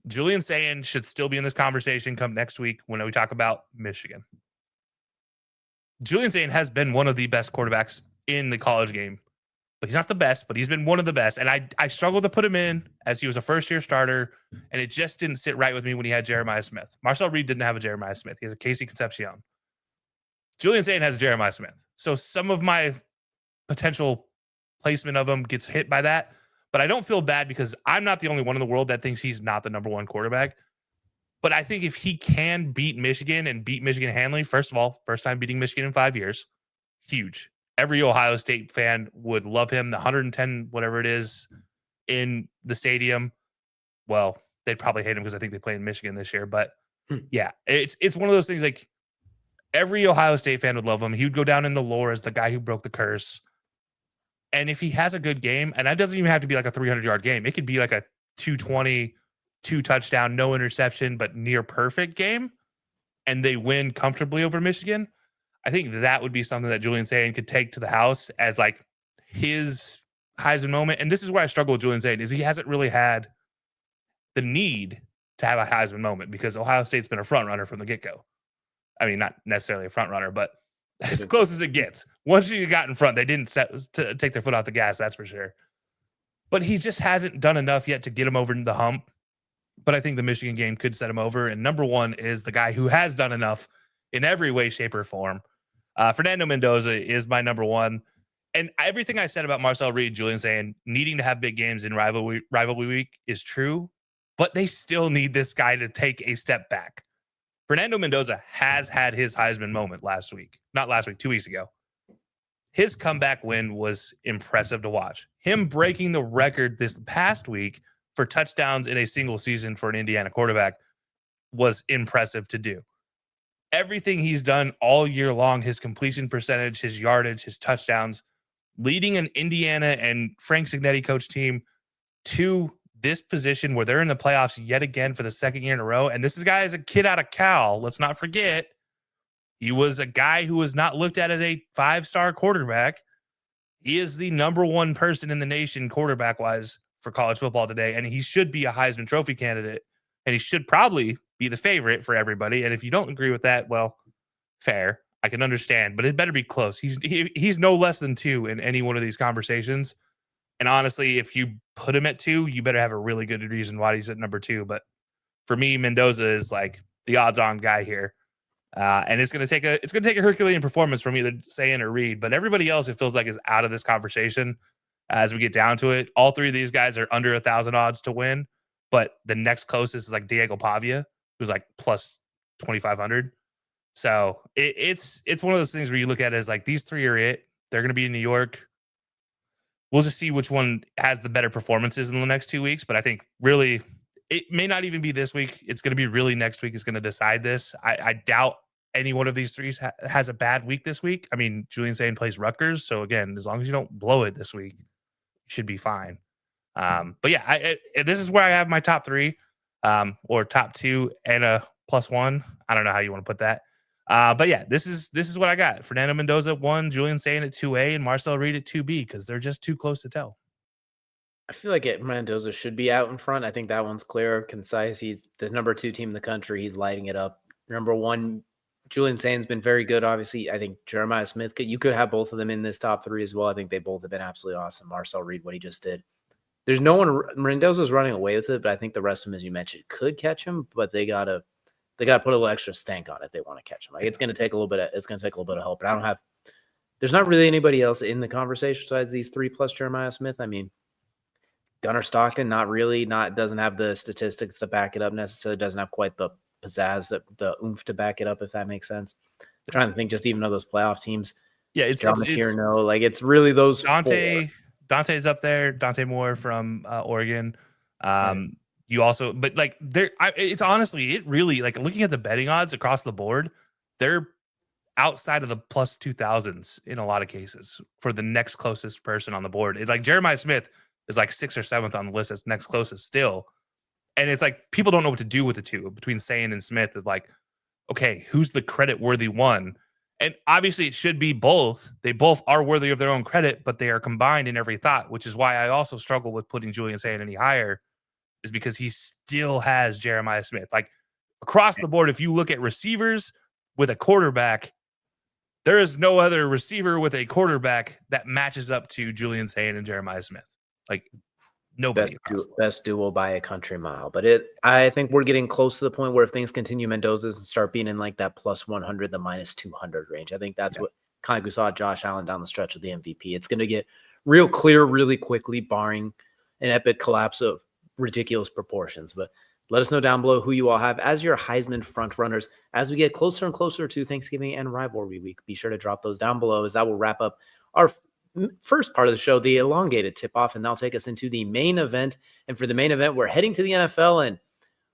Julian Sayin should still be in this conversation come next week when we talk about Michigan. Julian Sayin has been one of the best quarterbacks in the college game. But he's not the best, but he's been one of the best. And I struggled to put him in as he was a first-year starter, and it just didn't sit right with me when he had Jeremiah Smith. Marcel Reed didn't have a Jeremiah Smith. He has a Casey Concepcion. Julian Sayin has a Jeremiah Smith. So some of my potential placement of him gets hit by that, but I don't feel bad because I'm not the only one in the world that thinks he's not the number 1 quarterback. But I think if he can beat Michigan and beat Michigan handily, first of all, first time beating Michigan in 5 years, huge. Every Ohio State fan would love him. The 110, whatever it is, in the stadium. Well, they'd probably hate him because I think they play in Michigan this year. But yeah, it's one of those things like every Ohio State fan would love him. He would go down in the lore as the guy who broke the curse. And if he has a good game, and that doesn't even have to be like a 300-yard game. It could be like a 220, 2 touchdown, no interception, but near perfect game. And they win comfortably over Michigan. I think that would be something that Julian Sayin could take to the house as like his Heisman moment. And this is where I struggle with Julian Sayin is he hasn't really had the need to have a Heisman moment because Ohio State's been a front runner from the get-go. I mean, not necessarily a front runner, but as close as it gets. Once you got in front, they didn't take their foot off the gas, that's for sure. But he just hasn't done enough yet to get him over the hump. But I think the Michigan game could set him over. And number 1 is the guy who has done enough in every way, shape, or form. Fernando Mendoza is my number 1. And everything I said about Marcel Reed, Julian Sayin, needing to have big games in rivalry week is true, but they still need this guy to take a step back. Fernando Mendoza has had his Heisman moment not last week, 2 weeks ago. His comeback win was impressive to watch. Him breaking the record this past week for touchdowns in a single season for an Indiana quarterback was impressive to do. Everything he's done all year long, his completion percentage, his yardage, his touchdowns, leading an Indiana and Frank Cignetti coach team to this position where they're in the playoffs yet again for the second year in a row. And this guy is a kid out of Cal. Let's not forget, he was a guy who was not looked at as a 5-star quarterback. He is the number one person in the nation quarterback wise for college football today. And he should be a Heisman Trophy candidate. And he should probably be the favorite for everybody. And if you don't agree with that, well, fair. I can understand, but it better be close. He's no less than 2 in any one of these conversations. And honestly, if you put him at 2, you better have a really good reason why he's at number 2. But for me, Mendoza is like the odds-on guy here. And it's gonna take a Herculean performance from either Sayin or Reed, but everybody else it feels like is out of this conversation as we get down to it. All 3 of these guys are under 1,000 odds to win, but the next closest is like Diego Pavia, who's like plus 2,500. So it's one of those things where you look at it as like these 3 are it. They're gonna be in New York. We'll just see which one has the better performances in the next 2 weeks. But I think really it may not even be this week. It's going to be really next week is going to decide this. I doubt any one of these 3 has a bad week this week. I mean, Julian Sayin plays Rutgers. So again, as long as you don't blow it this week, you should be fine. But yeah, this is where I have my top 3 or top 2 and a +1. I don't know how you want to put that. But yeah, this is what I got. Fernando Mendoza at 1, Julian Sayin at 2A, and Marcel Reed at 2B because they're just too close to tell. I feel like Mendoza should be out in front. I think that one's clear, concise. He's the number 2 team in the country. He's lighting it up. Number 1, Julian Sain's been very good. Obviously, I think Jeremiah Smith you could have both of them in this top 3 as well. I think they both have been absolutely awesome. Marcel Reed, what he just did. There's no one. Mendoza's running away with it, but I think the rest of them, as you mentioned, could catch him. But they gotta put a little extra stank on it if they want to catch him. Like it's gonna take a little bit of help. But I don't have. There's not really anybody else in the conversation besides these 3 plus Jeremiah Smith. I mean, Gunnar Stockton, not really, doesn't have the statistics to back it up necessarily, doesn't have quite the pizzazz, the oomph to back it up, if that makes sense. I'm trying to think just even of those playoff teams. Yeah, it's like it's really those Dante's up there, Dante Moore from Oregon. You also, but like it's honestly, it really like looking at the betting odds across the board, they're outside of the plus 2,000s in a lot of cases for the next closest person on the board. It's like Jeremiah Smith is like 6th or 7th on the list as next closest still. And it's like people don't know what to do with the 2 between Sayin and Smith. Of like, okay, who's the credit worthy one? And obviously it should be both. They both are worthy of their own credit, but they are combined in every thought, which is why I also struggle with putting Julian Sayin any higher, is because he still has Jeremiah Smith. Like across the board, if you look at receivers with a quarterback, there is no other receiver with a quarterback that matches up to Julian Sayin and Jeremiah Smith. Like nobody. Best duo by a country mile. But I think we're getting close to the point where if things continue, Mendoza's and start being in like that plus 100, the minus 200 range. I think that's what kind of we saw Josh Allen down the stretch of the MVP. It's going to get real clear really quickly, barring an epic collapse of ridiculous proportions. But let us know down below who you all have as your Heisman front runners as we get closer and closer to Thanksgiving and rivalry week. Be sure to drop those down below as that will wrap up our first part of the show, the elongated tip-off, and that'll take us into the main event. And for the main event, we're heading to the NFL, and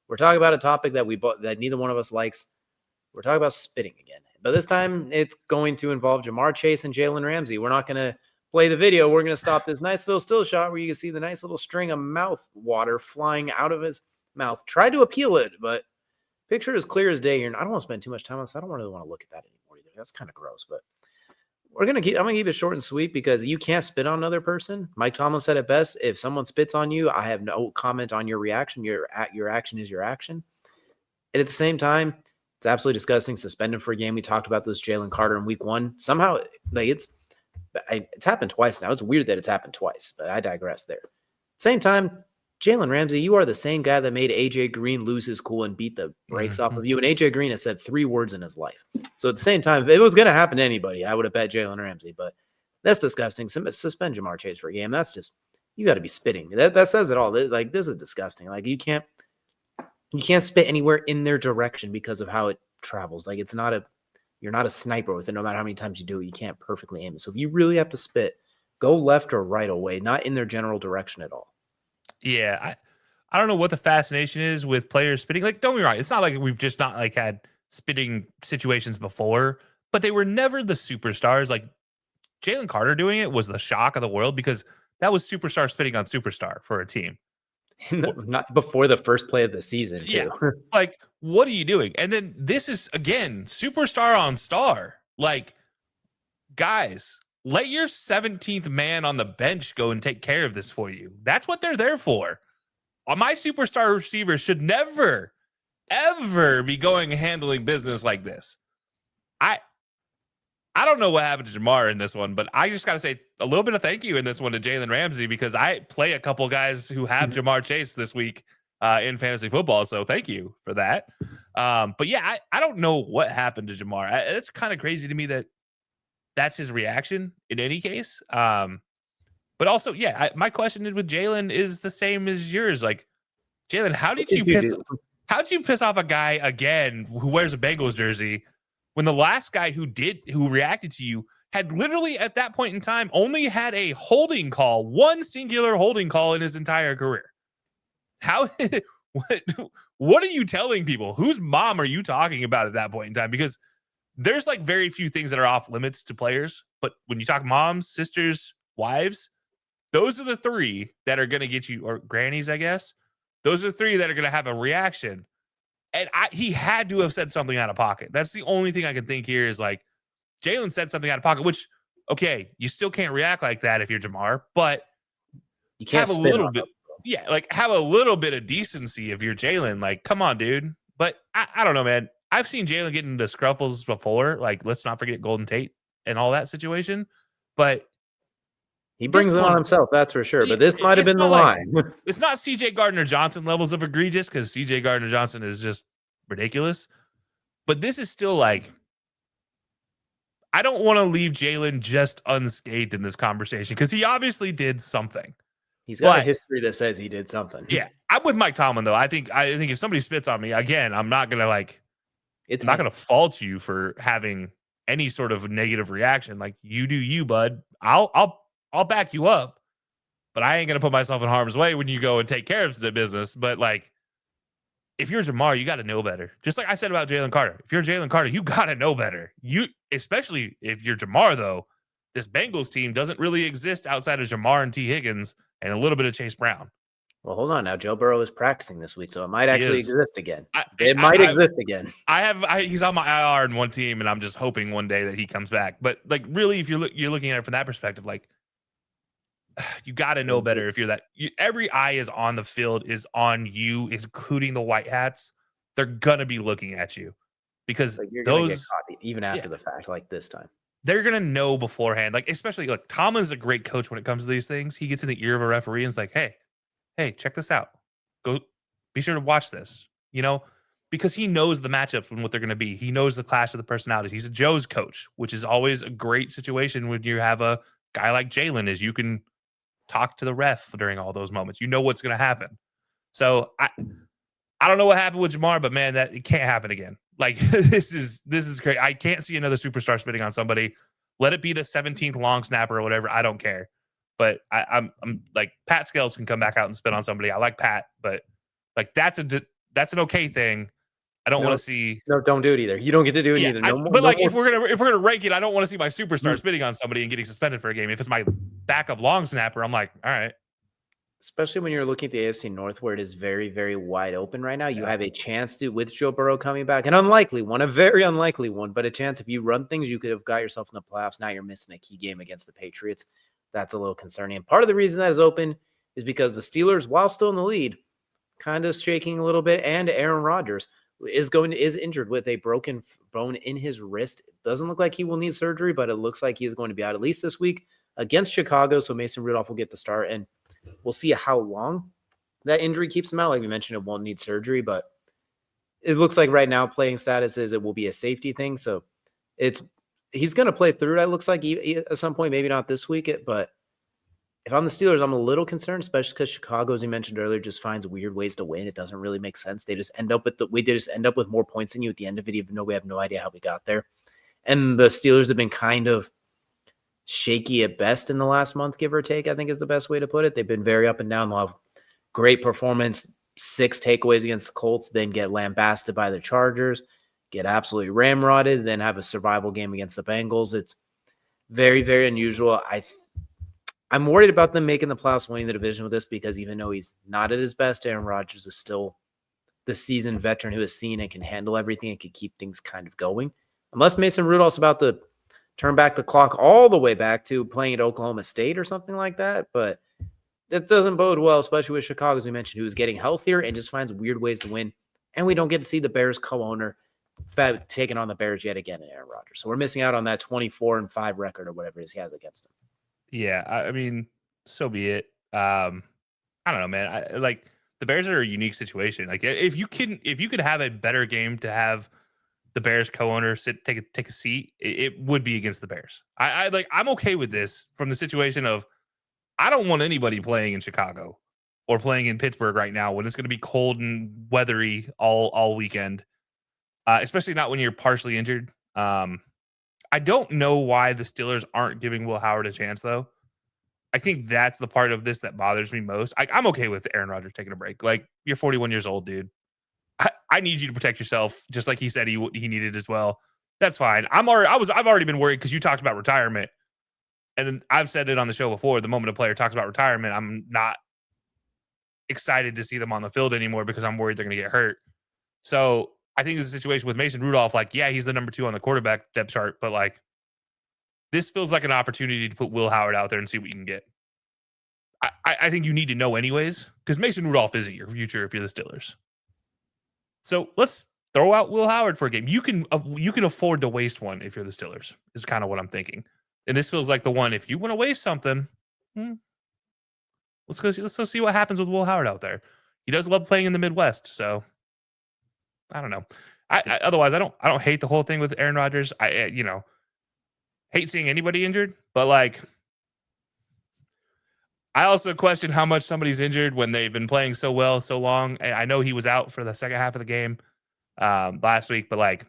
we're talking about a topic that neither one of us likes. We're talking about spitting again. But this time, it's going to involve Jamar Chase and Jalen Ramsey. We're not going to play the video. We're going to stop this nice little still shot where you can see the nice little string of mouth water flying out of his mouth. Tried to appeal it, but picture as clear as day here. And I don't want to spend too much time on this. I don't really want to look at that anymore either. That's kind of gross, but I'm gonna keep it short and sweet because you can't spit on another person. Mike Tomlin said it best: if someone spits on you, I have no comment on your reaction. Your action is your action. And at the same time, it's absolutely disgusting. Suspend him for a game. We talked about this Jalen Carter in week 1. Somehow, like it's happened twice now. It's weird that it's happened twice, but I digress there. Same time, Jalen Ramsey, you are the same guy that made AJ Green lose his cool and beat the brakes off of you. And AJ Green has said 3 words in his life. So at the same time, if it was going to happen to anybody, I would have bet Jalen Ramsey. But that's disgusting. Suspend Jamar Chase for a game. That's just, you got to be spitting. That says it all. Like, this is disgusting. Like, you can't spit anywhere in their direction because of how it travels. Like, you're not a sniper with it. No matter how many times you do it, you can't perfectly aim it. So if you really have to spit, go left or right away, not in their general direction at all. Yeah, I don't know what the fascination is with players spitting. Like, don't be wrong. It's not like we've just not like had spitting situations before, but they were never the superstars. Like Jalen Carter doing it was the shock of the world because That was superstar spitting on superstar for a team. Not before the first play of the season, too. Yeah. Like, what are you doing? And then this is, again, superstar on star. Like, guys, let your 17th man on the bench go and take care of this for you. That's what they're there for. My superstar receiver should never, ever be going and handling business like this. I don't know what happened to Jamar in this one, but I just got to say a little bit of thank you in this one to Jalen Ramsey, because I play a couple guys who have Jamar Chase this week in fantasy football. So thank you for that. But yeah, I don't know what happened to Jamar. It's kind of crazy to me that that's his reaction in any case. But also, yeah, my question with Jalen is the same as yours. Like, Jalen, how did you piss off a guy again who wears a Bengals jersey when the last guy who reacted to you had literally at that point in time only had a holding call, one singular holding call in his entire career? How what are you telling people? Whose mom are you talking about at that point in time? Because there's like very few things that are off limits to players, but when you talk moms, sisters, wives, those are the three that are going to get you, or grannies, I guess. Those are the three that are going to have a reaction. And he had to have said something out of pocket. That's the only thing I can think here is like Jalen said something out of pocket, which, okay, you still can't react like that if you're Jamar, but you can't have a little bit. Yeah, like have a little bit of decency if you're Jalen. Like, come on, dude. But I don't know, man. I've seen Jalen get into scruffles before. Like, let's not forget Golden Tate and all that situation. But he brings it on himself, that's for sure. But this might have been the line. It's not CJ Gardner-Johnson levels of egregious, because CJ Gardner-Johnson is just ridiculous. But this is still like, I don't want to leave Jalen just unscathed in this conversation, because he obviously did something. He's got a history that says he did something. Yeah, I'm with Mike Tomlin though. I think if somebody spits on me again, I'm not gonna I'm not gonna fault you for having any sort of negative reaction. Like, you do you, bud. I'll back you up, but I ain't gonna put myself in harm's way when you go and take care of the business. But like, if you're Jamar, you got to know better. Just like I said about Jalen Carter. If you're Jalen Carter, you got to know better. Especially if you're Jamar, though, this Bengals team doesn't really exist outside of Jamar and T. Higgins and a little bit of Chase Brown. Well, hold on now. Joe Burrow is practicing this week, so it might actually exist again. It might exist again. He's on my IR in one team, and I'm just hoping one day that he comes back. But like, really, if you're looking at it from that perspective, like, you got to know better if you're that. Every eye is on the field, is on you, including the white hats. They're gonna be looking at you because like you're gonna get caught even after the fact. Like this time, they're gonna know beforehand. Like, especially like Tomlin's a great coach when it comes to these things. He gets in the ear of a referee and is like, "Hey, check this out. Go, be sure to watch this." You know, because he knows the matchups and what they're gonna be. He knows the clash of the personalities. He's a Joe's coach, which is always a great situation when you have a guy like Jalen, is you can talk to the ref during all those moments. You know what's going to happen. So I don't know what happened with Jamar, but man, that it can't happen again. Like, this is great. I can't see another superstar spitting on somebody. Let it be the 17th long snapper or whatever. I don't care. But I'm like, Pat Scales can come back out and spit on somebody. I like Pat, but like that's an okay thing. I don't want to see. No, don't do it either. You don't get to do it either. If we're gonna rank it, I don't want to see my superstar spitting on somebody and getting suspended for a game. If it's my backup long snapper, I'm like, all right. Especially when you're looking at the AFC North, where it is very, very wide open right now. You have a chance to, with Joe Burrow coming back, an unlikely one, a very unlikely one, but a chance if you run things, you could have got yourself in the playoffs. Now you're missing a key game against the Patriots. That's a little concerning. And part of the reason that is open is because the Steelers, while still in the lead, kind of shaking a little bit, and Aaron Rodgers is injured with a broken bone in his wrist. It doesn't look like he will need surgery, but it looks like he is going to be out at least this week against Chicago. So Mason Rudolph will get the start, and we'll see how long that injury keeps him out. Like we mentioned, it won't need surgery, but it looks like right now playing status is it will be a safety thing. So he's going to play through it. It looks like at some point, maybe not this week, but if I'm the Steelers, I'm a little concerned, especially because Chicago, as you mentioned earlier, just finds weird ways to win. It doesn't really make sense. They just end up with more points than you at the end of it, even though we have no idea how we got there. And the Steelers have been kind of shaky at best in the last month, give or take, I think is the best way to put it. They've been very up and down. They'll have great performance, 6 takeaways against the Colts, then get lambasted by the Chargers, get absolutely ramrodded, then have a survival game against the Bengals. It's very, very unusual. I'm worried about them making the playoffs, winning the division with this, because even though he's not at his best, Aaron Rodgers is still the seasoned veteran who has seen and can handle everything and can keep things kind of going. Unless Mason Rudolph's about to turn back the clock all the way back to playing at Oklahoma State or something like that. But that doesn't bode well, especially with Chicago, as we mentioned, who's getting healthier and just finds weird ways to win. And we don't get to see the Bears co-owner taking on the Bears yet again in Aaron Rodgers. So we're missing out on that 24-5 record or whatever it is he has against him. Yeah, I mean, so be it. I don't know, man. Like the Bears are a unique situation. Like if you could have a better game to have the Bears co-owner take a seat, it would be against the Bears. I'm okay with this from the situation of I don't want anybody playing in Chicago or playing in Pittsburgh right now when it's going to be cold and weathery all weekend, especially not when you're partially injured. I don't know why the Steelers aren't giving Will Howard a chance, though. I think that's the part of this that bothers me most. I'm okay with Aaron Rodgers taking a break. Like, you're 41 years old, dude. I need you to protect yourself, just like he said he needed as well. That's fine. I've already been worried because you talked about retirement, and I've said it on the show before. The moment a player talks about retirement, I'm not excited to see them on the field anymore because I'm worried they're going to get hurt. So I think this is a situation with Mason Rudolph. Like, yeah, he's the number 2 on the quarterback depth chart, but like, this feels like an opportunity to put Will Howard out there and see what you can get. I think you need to know anyways, because Mason Rudolph isn't your future if you're the Steelers. So let's throw out Will Howard for a game. You can afford to waste one if you're the Steelers, is kind of what I'm thinking. And this feels like the one, if you want to waste something, let's go see what happens with Will Howard out there. He does love playing in the Midwest, so I don't know. Otherwise, I don't hate the whole thing with Aaron Rodgers. I hate seeing anybody injured, but like, I also question how much somebody's injured when they've been playing so well so long. I know he was out for the second half of the game last week, but like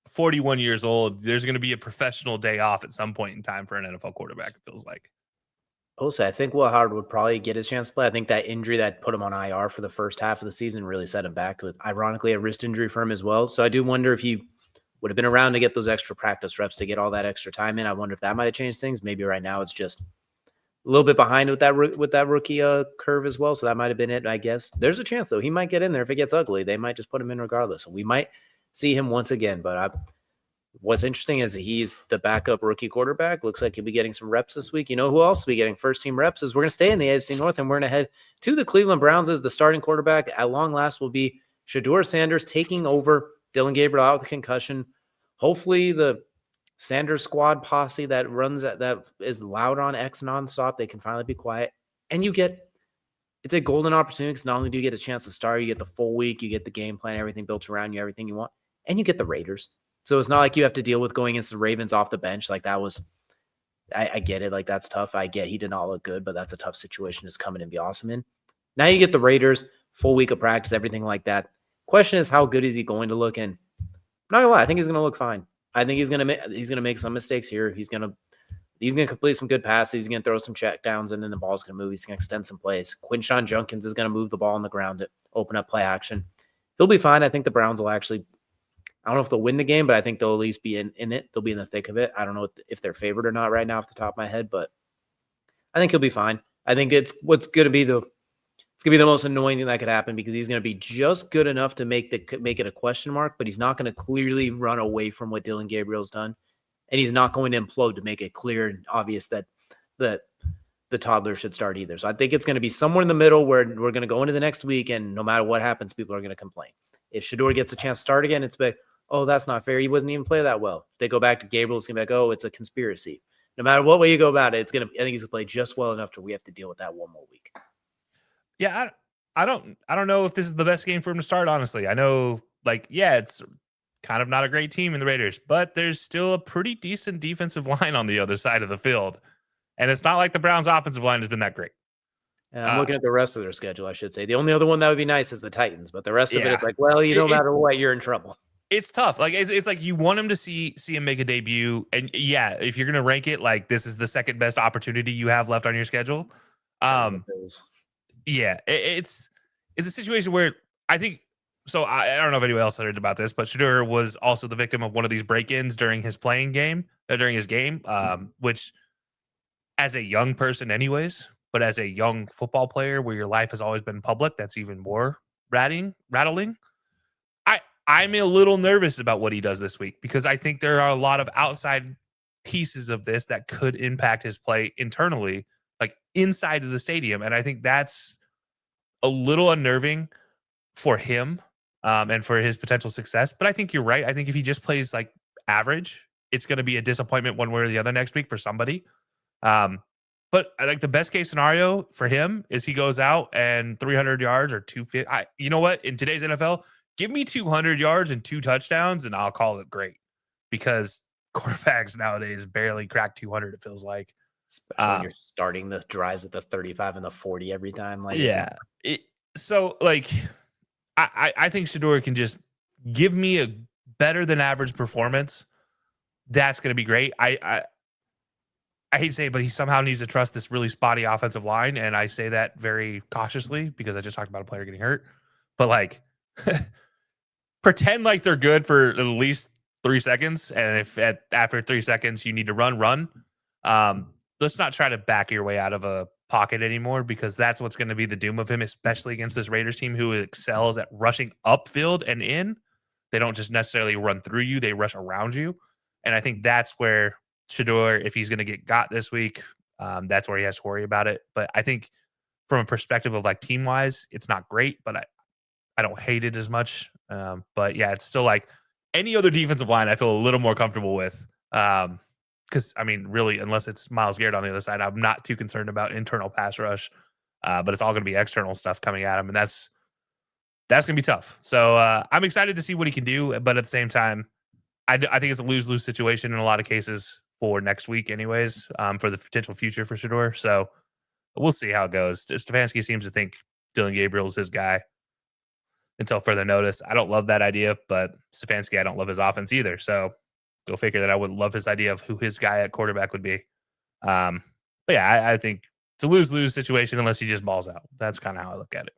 41 years old, there's going to be a professional day off at some point in time for an NFL quarterback, it feels like. Also, I think Will Howard would probably get his chance to play. I think that injury that put him on IR for the first half of the season really set him back, with ironically a wrist injury for him as well. So I do wonder if he would have been around to get those extra practice reps to get all that extra time in. I wonder if that might have changed things. Maybe right now it's just a little bit behind with that rookie curve as well. So that might have been it, I guess. There's a chance, though. He might get in there if it gets ugly. They might just put him in regardless. So we might see him once again. But what's interesting is he's the backup rookie quarterback. Looks like he'll be getting some reps this week. You know who else will be getting first-team reps is we're going to stay in the AFC North, and we're going to head to the Cleveland Browns as the starting quarterback. At long last will be Shedeur Sanders taking over Dillon Gabriel out with concussion. Hopefully the Sanders squad posse that is loud on X nonstop, they can finally be quiet. And it's a golden opportunity because not only do you get a chance to start, you get the full week, you get the game plan, everything built around you, everything you want, and you get the Raiders. So it's not like you have to deal with going against the Ravens off the bench. Like that was, I get it. Like that's tough. I get he did not look good, but that's a tough situation to come in and be awesome in. Now you get the Raiders, full week of practice, everything like that. Question is, how good is he going to look? And I'm not gonna lie, I think he's gonna look fine. I think he's gonna make some mistakes here. He's gonna complete some good passes. He's gonna throw some check downs, and then the ball's gonna move. He's gonna extend some plays. Quinshon Judkins is gonna move the ball on the ground to open up play action. He'll be fine. I think the Browns will actually. I don't know if they'll win the game, but I think they'll at least be in it. They'll be in the thick of it. I don't know if they're favored or not right now off the top of my head, but I think he'll be fine. I think it's going to be the most annoying thing that could happen because he's going to be just good enough to make it a question mark, but he's not going to clearly run away from what Dillon Gabriel's done, and he's not going to implode to make it clear and obvious that the toddler should start either. So I think it's going to be somewhere in the middle where we're going to go into the next week, and no matter what happens, people are going to complain. If Shedeur gets a chance to start again, it's like, oh, that's not fair. He wasn't even play that well. If they go back to Gabriel, it's going to be like, oh, it's a conspiracy. No matter what way you go about it, I think he's going to play just well enough to we have to deal with that one more week. Yeah, I don't know if this is the best game for him to start, honestly. I know, like, yeah, it's kind of not a great team in the Raiders, but there's still a pretty decent defensive line on the other side of the field. And it's not like the Browns' offensive line has been that great. And I'm looking at the rest of their schedule, I should say. The only other one that would be nice is the Titans, but the rest of it is like, well, no matter what, you're in trouble. It's tough. Like it's like you want him to see him make a debut, and yeah, if you're gonna rank it, like this is the second best opportunity you have left on your schedule. Yeah, it's a situation where I think so. I don't know if anyone else heard about this, but Shedeur was also the victim of one of these break-ins during his game, which as a young person anyways, but as a young football player where your life has always been public, that's even more rattling. I'm a little nervous about what he does this week because I think there are a lot of outside pieces of this that could impact his play internally, like inside of the stadium. And I think that's a little unnerving for him and for his potential success. But I think you're right. I think if he just plays like average, it's going to be a disappointment one way or the other next week for somebody. Um, but I think the best case scenario for him is he goes out and 300 yards or 250. You know what? In today's NFL, give me 200 yards and 2 touchdowns, and I'll call it great because quarterbacks nowadays barely crack 200. It feels like. Especially when you're starting the drives at the 35 and the 40 every time. Like, Yeah. So like, I think Shador can just give me a better than average performance. That's going to be great. I hate to say it, but he somehow needs to trust this really spotty offensive line. And I say that very cautiously because I just talked about a player getting hurt. But like, pretend like they're good for at least 3 seconds. And if after 3 seconds you need to run. Let's not try to back your way out of a pocket anymore because that's what's going to be the doom of him, especially against this Raiders team who excels at rushing upfield and in. They don't just necessarily run through you, they rush around you. And I think that's where Shador, if he's going to get got this week, that's where he has to worry about it. But I think from a perspective of like team wise, it's not great, but I don't hate it as much. But yeah, it's still like any other defensive line I feel a little more comfortable with. Because I mean, really, unless it's Myles Garrett on the other side, I'm not too concerned about internal pass rush. But it's all going to be external stuff coming at him, and that's going to be tough. So I'm excited to see what he can do, but at the same time, I think it's a lose-lose situation in a lot of cases for next week, anyways, for the potential future for Shador. So we'll see how it goes. Stefanski seems to think Dylan Gabriel is his guy until further notice. I don't love that idea, but Stefanski, I don't love his offense either. So go figure that I wouldn't love his idea of who his guy at quarterback would be. But yeah, I think it's a lose-lose situation unless he just balls out. That's kind of how I look at it.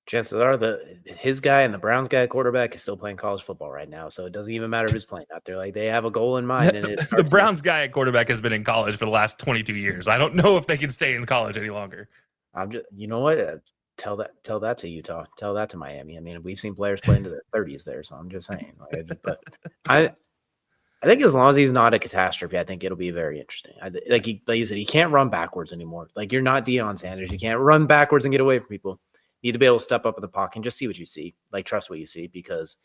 chances are his guy and the Browns guy at quarterback is still playing college football right now. So it doesn't even matter who's playing out there. Like, they have a goal in mind. And The Browns guy at quarterback has been in college for the last 22 years. I don't know if they can stay in college any longer. I'm just, you know what? Tell that to Utah. Tell that to Miami. I mean, we've seen players play into their 30s there. So I'm just saying. But I think as long as he's not a catastrophe, I think it'll be very interesting. Like you said, he can't run backwards anymore. Like, you're not Deion Sanders. You can't run backwards and get away from people. You need to be able to step up in the pocket and just see what you see. Like, trust what you see, because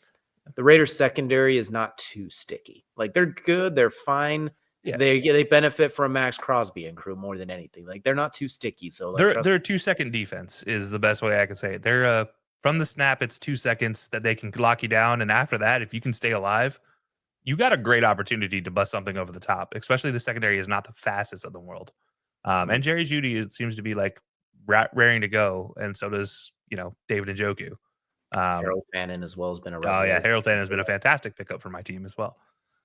the Raiders secondary is not too sticky. Like, they're good. They're fine. Yeah. They benefit from Max Crosby and crew more than anything. Like, they're not too sticky. So like, they're a 2-second defense is the best way I could say it. They're from the snap, it's 2 seconds that they can lock you down. And after that, if you can stay alive, you got a great opportunity to bust something over the top, especially the secondary is not the fastest of the world. And Jerry Jeudy, it seems to be like raring to go. And so does, David Njoku. Harold Fannin as well has been a Oh yeah, Harold Fannin has been a fantastic pickup for my team as well.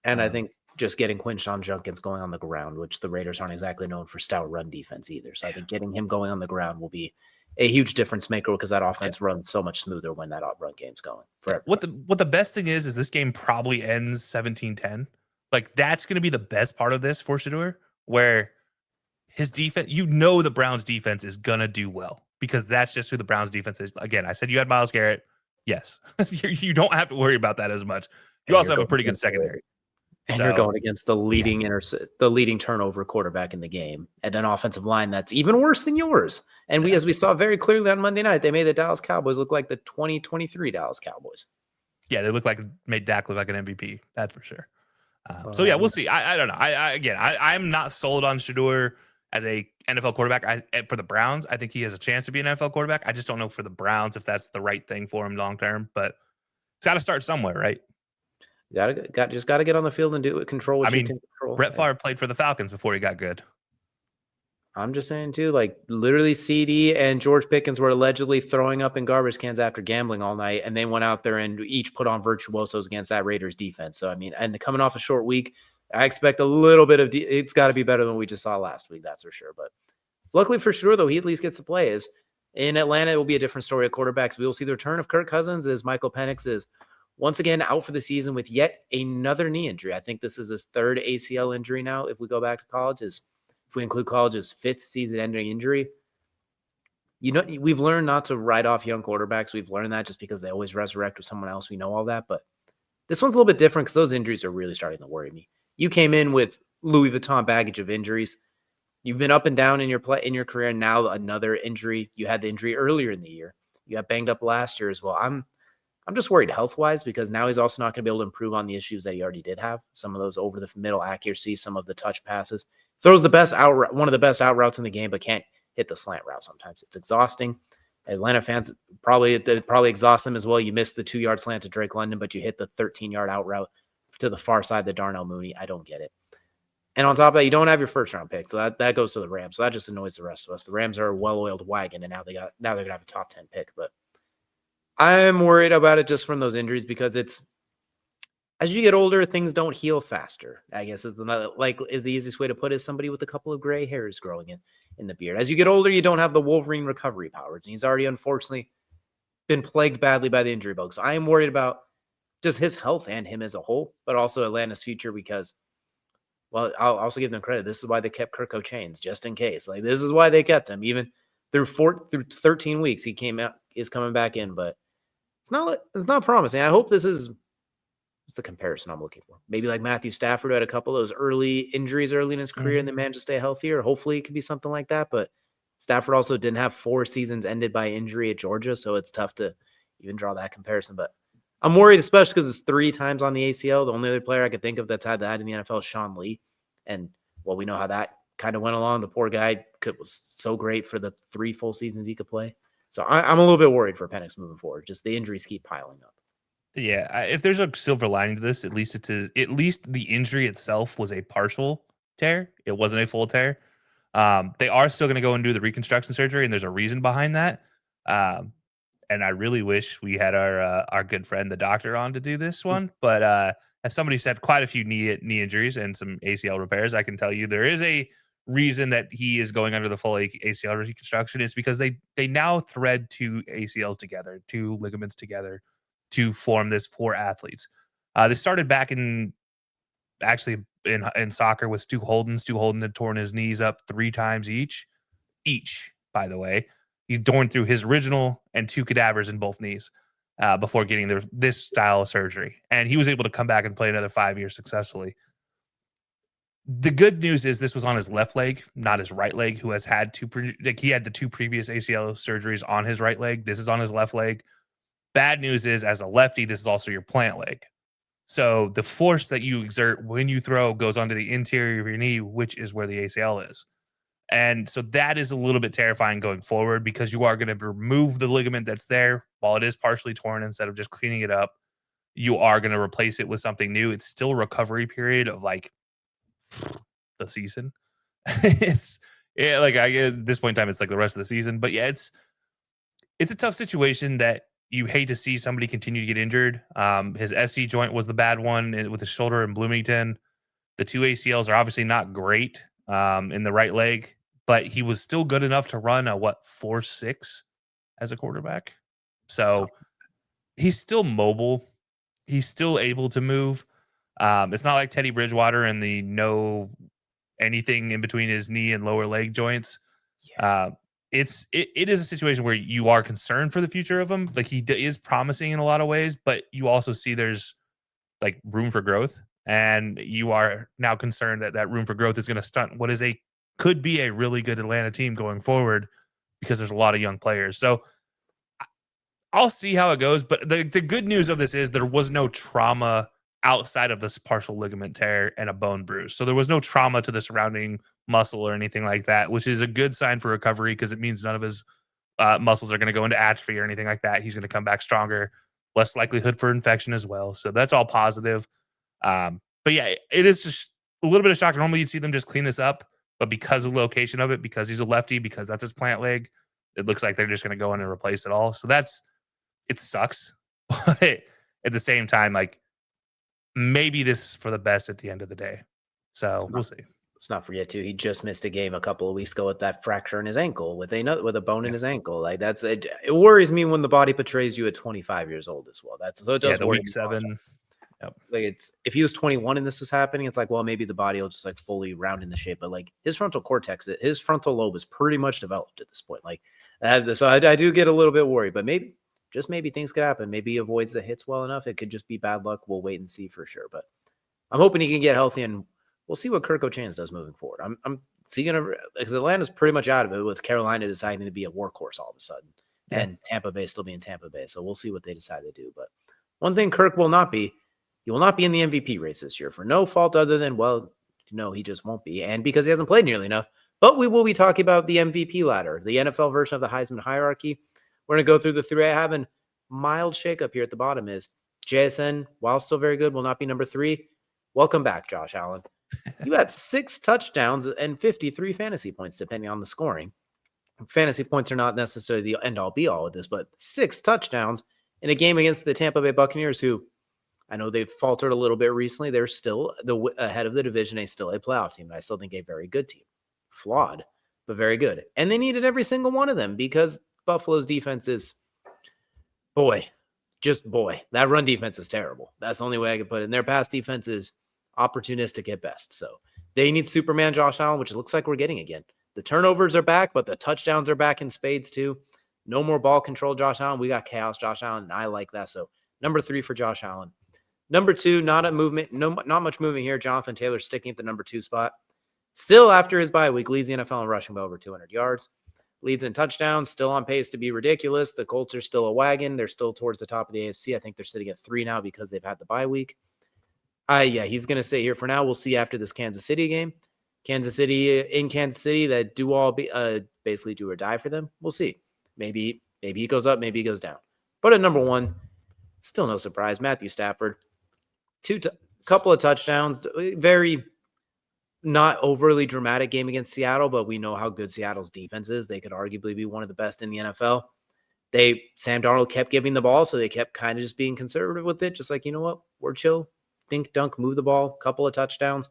And I think just getting Quinshon Judkins going on the ground, which the Raiders aren't exactly known for stout run defense either. So I think getting him going on the ground will be a huge difference maker because that offense runs so much smoother when that run game's going. For what the best thing is this game probably ends 17-10. Like, that's going to be the best part of this for Shador, where his defense, the Browns defense is going to do well because that's just who the Browns defense is. Again, I said you had Myles Garrett. Yes, you don't have to worry about that as much. You also have a pretty good secondary. And you're going against the leading turnover quarterback in the game and an offensive line that's even worse than yours. And as we saw very clearly on Monday night, they made the Dallas Cowboys look like the 2023 Dallas Cowboys. Yeah, they made Dak look like an MVP. That's for sure. So yeah, we'll see. I don't know. I'm not sold on Shador as a NFL quarterback. For the Browns, I think he has a chance to be an NFL quarterback. I just don't know for the Browns if that's the right thing for him long term. But it's got to start somewhere, right? Got to get on the field and do it. Control what you can control. Brett Favre played for the Falcons before he got good. I'm just saying too, like, literally CD and George Pickens were allegedly throwing up in garbage cans after gambling all night, and they went out there and each put on virtuosos against that Raiders defense. So I mean, and coming off a short week, I expect a little bit of it's got to be better than we just saw last week, that's for sure. But luckily for sure, though, he at least gets to play. Is in Atlanta, it will be a different story of quarterbacks. We will see the return of Kirk Cousins as Michael Penix is once again out for the season with yet another knee injury. I think this is his third ACL injury now. If we go back to college, is if we include college's 5th season-ending injury. We've learned not to write off young quarterbacks. We've learned that just because they always resurrect with someone else. We know all that, but this one's a little bit different because those injuries are really starting to worry me. You came in with Louis Vuitton baggage of injuries. You've been up and down in your career. And now another injury. You had the injury earlier in the year. You got banged up last year as well. I'm just worried health-wise because now he's also not going to be able to improve on the issues that he already did have. Some of those over the middle accuracy, some of the touch passes. Throws the best out, one of the best out routes in the game, but can't hit the slant route sometimes. It's exhausting. Atlanta fans probably exhaust them as well. You missed the 2-yard slant to Drake London, but you hit the 13-yard out route to the far side to Darnell Mooney. I don't get it. And on top of that, you don't have your first-round pick, so that goes to the Rams. So that just annoys the rest of us. The Rams are a well-oiled wagon, and now they're gonna have a top 10 pick. But I'm worried about it just from those injuries because it's as you get older, things don't heal faster. I guess is the easiest way to put it. Somebody with a couple of gray hairs growing in the beard. As you get older, you don't have the Wolverine recovery powers, and he's already unfortunately been plagued badly by the injury bug. So I am worried about just his health and him as a whole, but also Atlanta's future because, well, I'll also give them credit. This is why they kept Kirk Chains, just in case. Like this is why they kept him, even through 13 weeks. He is coming back in, but it's not promising. I hope this is. It's the comparison I'm looking for. Maybe like Matthew Stafford, who had a couple of those early injuries early in his career and then managed to stay healthier. Hopefully it could be something like that. But Stafford also didn't have 4 seasons ended by injury at Georgia, so it's tough to even draw that comparison. But I'm worried, especially because it's 3 times on the ACL. The only other player I could think of that's had that in the NFL is Sean Lee. And, well, we know how that kind of went along. The poor guy was so great for the 3 full seasons he could play. So I'm a little bit worried for Penix moving forward. Just the injuries keep piling up. Yeah, if there's a silver lining to this, at least the injury itself was a partial tear. It wasn't a full tear. They are still going to go and do the reconstruction surgery, and there's a reason behind that. And I really wish we had our good friend the doctor on to do this one. But as somebody said, quite a few knee injuries and some ACL repairs. I can tell you there is a reason that he is going under the full ACL reconstruction. Is because they now thread 2 ACLs together, 2 ligaments together to form this 4 athletes. This started back in soccer with Stu Holden. Stu Holden had torn his knees up 3 times each, by the way. He's torn through his original and 2 cadavers in both knees before getting this style of surgery. And he was able to come back and play another 5 years successfully. The good news is this was on his left leg, not his right leg, who has had he had the 2 previous ACL surgeries on his right leg. This is on his left leg. Bad news is, as a lefty, this is also your plant leg. So the force that you exert when you throw goes onto the interior of your knee, which is where the ACL is. And so that is a little bit terrifying going forward because you are going to remove the ligament that's there while it is partially torn. Instead of just cleaning it up, you are going to replace it with something new. It's still a recovery period of like the season. At this point in time, it's like the rest of the season. But yeah, it's a tough situation that you hate to see somebody continue to get injured. His SC joint was the bad one with his shoulder in Bloomington. The 2 ACLs are obviously not great in the right leg, but he was still good enough to run a 4.6 as a quarterback. So he's still mobile. He's still able to move. It's not like Teddy Bridgewater and the no anything in between his knee and lower leg joints. Yeah. It is a situation where you are concerned for the future of him. Like he is promising in a lot of ways, but you also see there's like room for growth, and you are now concerned that room for growth is going to stunt what could be a really good Atlanta team going forward because there's a lot of young players. So I'll see how it goes. But the good news of this is there was no trauma outside of this partial ligament tear and a bone bruise. So there was no trauma to the surrounding muscle or anything like that, which is a good sign for recovery because it means none of his muscles are going to go into atrophy or anything like that. He's going to come back stronger, less likelihood for infection as well. So that's all positive. But yeah, it is just a little bit of shock. Normally you'd see them just clean this up, but because of the location of it, because he's a lefty, because that's his plant leg, it looks like they're just going to go in and replace it all. So it sucks. But at the same time, like, maybe this is for the best at the end of the day. So we'll see. Let's not forget too, he just missed a game a couple of weeks ago with that fracture in his ankle with a bone in his ankle. Like it worries me when the body portrays you at 25 years old as well. It does the worry week 7. Yep. Like it's if he was 21 and this was happening, it's like, well, maybe the body will just like fully round into shape. But like his frontal cortex, his frontal lobe is pretty much developed at this point. Like so I do get a little bit worried, but maybe just maybe things could happen. Maybe he avoids the hits well enough. It could just be bad luck. We'll wait and see for sure. But I'm hoping he can get healthy, and we'll see what Kirk O'Chance does moving forward. I'm see gonna because Atlanta's pretty much out of it with Carolina deciding to be a workhorse all of a sudden, and Tampa Bay still being Tampa Bay. So we'll see what they decide to do. But one thing Kirk will not be, he will not be in the MVP race this year for no fault other than, well, no, he just won't be, and because he hasn't played nearly enough. But we will be talking about the MVP ladder, the NFL version of the Heisman hierarchy. We're gonna go through the three. I have a mild shakeup here at the bottom. Is JSN, while still very good, will not be number 3. Welcome back, Josh Allen. You had 6 touchdowns and 53 fantasy points, depending on the scoring. Fantasy points are not necessarily the end-all be-all with this, but 6 touchdowns in a game against the Tampa Bay Buccaneers, who I know they've faltered a little bit recently. They're still ahead of the division. They're still a playoff team. I still think a very good team. Flawed, but very good. And they needed every single one of them because Buffalo's defense is, boy, that run defense is terrible. That's the only way I could put it. And their pass defense is opportunistic at best. So they need Superman Josh Allen, which it looks like we're getting again. The turnovers are back, but the touchdowns are back in spades too. No more ball control, Josh Allen. We got chaos, Josh Allen, and I like that. So number 3 for Josh Allen. Number 2, not a movement, not much moving here. Jonathan Taylor sticking at the number 2 spot. Still after his bye week, leads the NFL in rushing by over 200 yards. Leads in touchdowns, still on pace to be ridiculous. The Colts are still a wagon. They're still towards the top of the AFC. I think they're sitting at 3 now because they've had the bye week. He's going to stay here for now. We'll see after this Kansas City game. Kansas City, that do all be basically do or die for them. We'll see. Maybe he goes up, maybe he goes down. But at number 1, still no surprise, Matthew Stafford. Couple of touchdowns, very not overly dramatic game against Seattle, but we know how good Seattle's defense is. They could arguably be one of the best in the NFL. Sam Darnold kept giving the ball, so they kept kind of just being conservative with it. Just like, you know what, we're chill, dink dunk, move the ball, couple of touchdowns.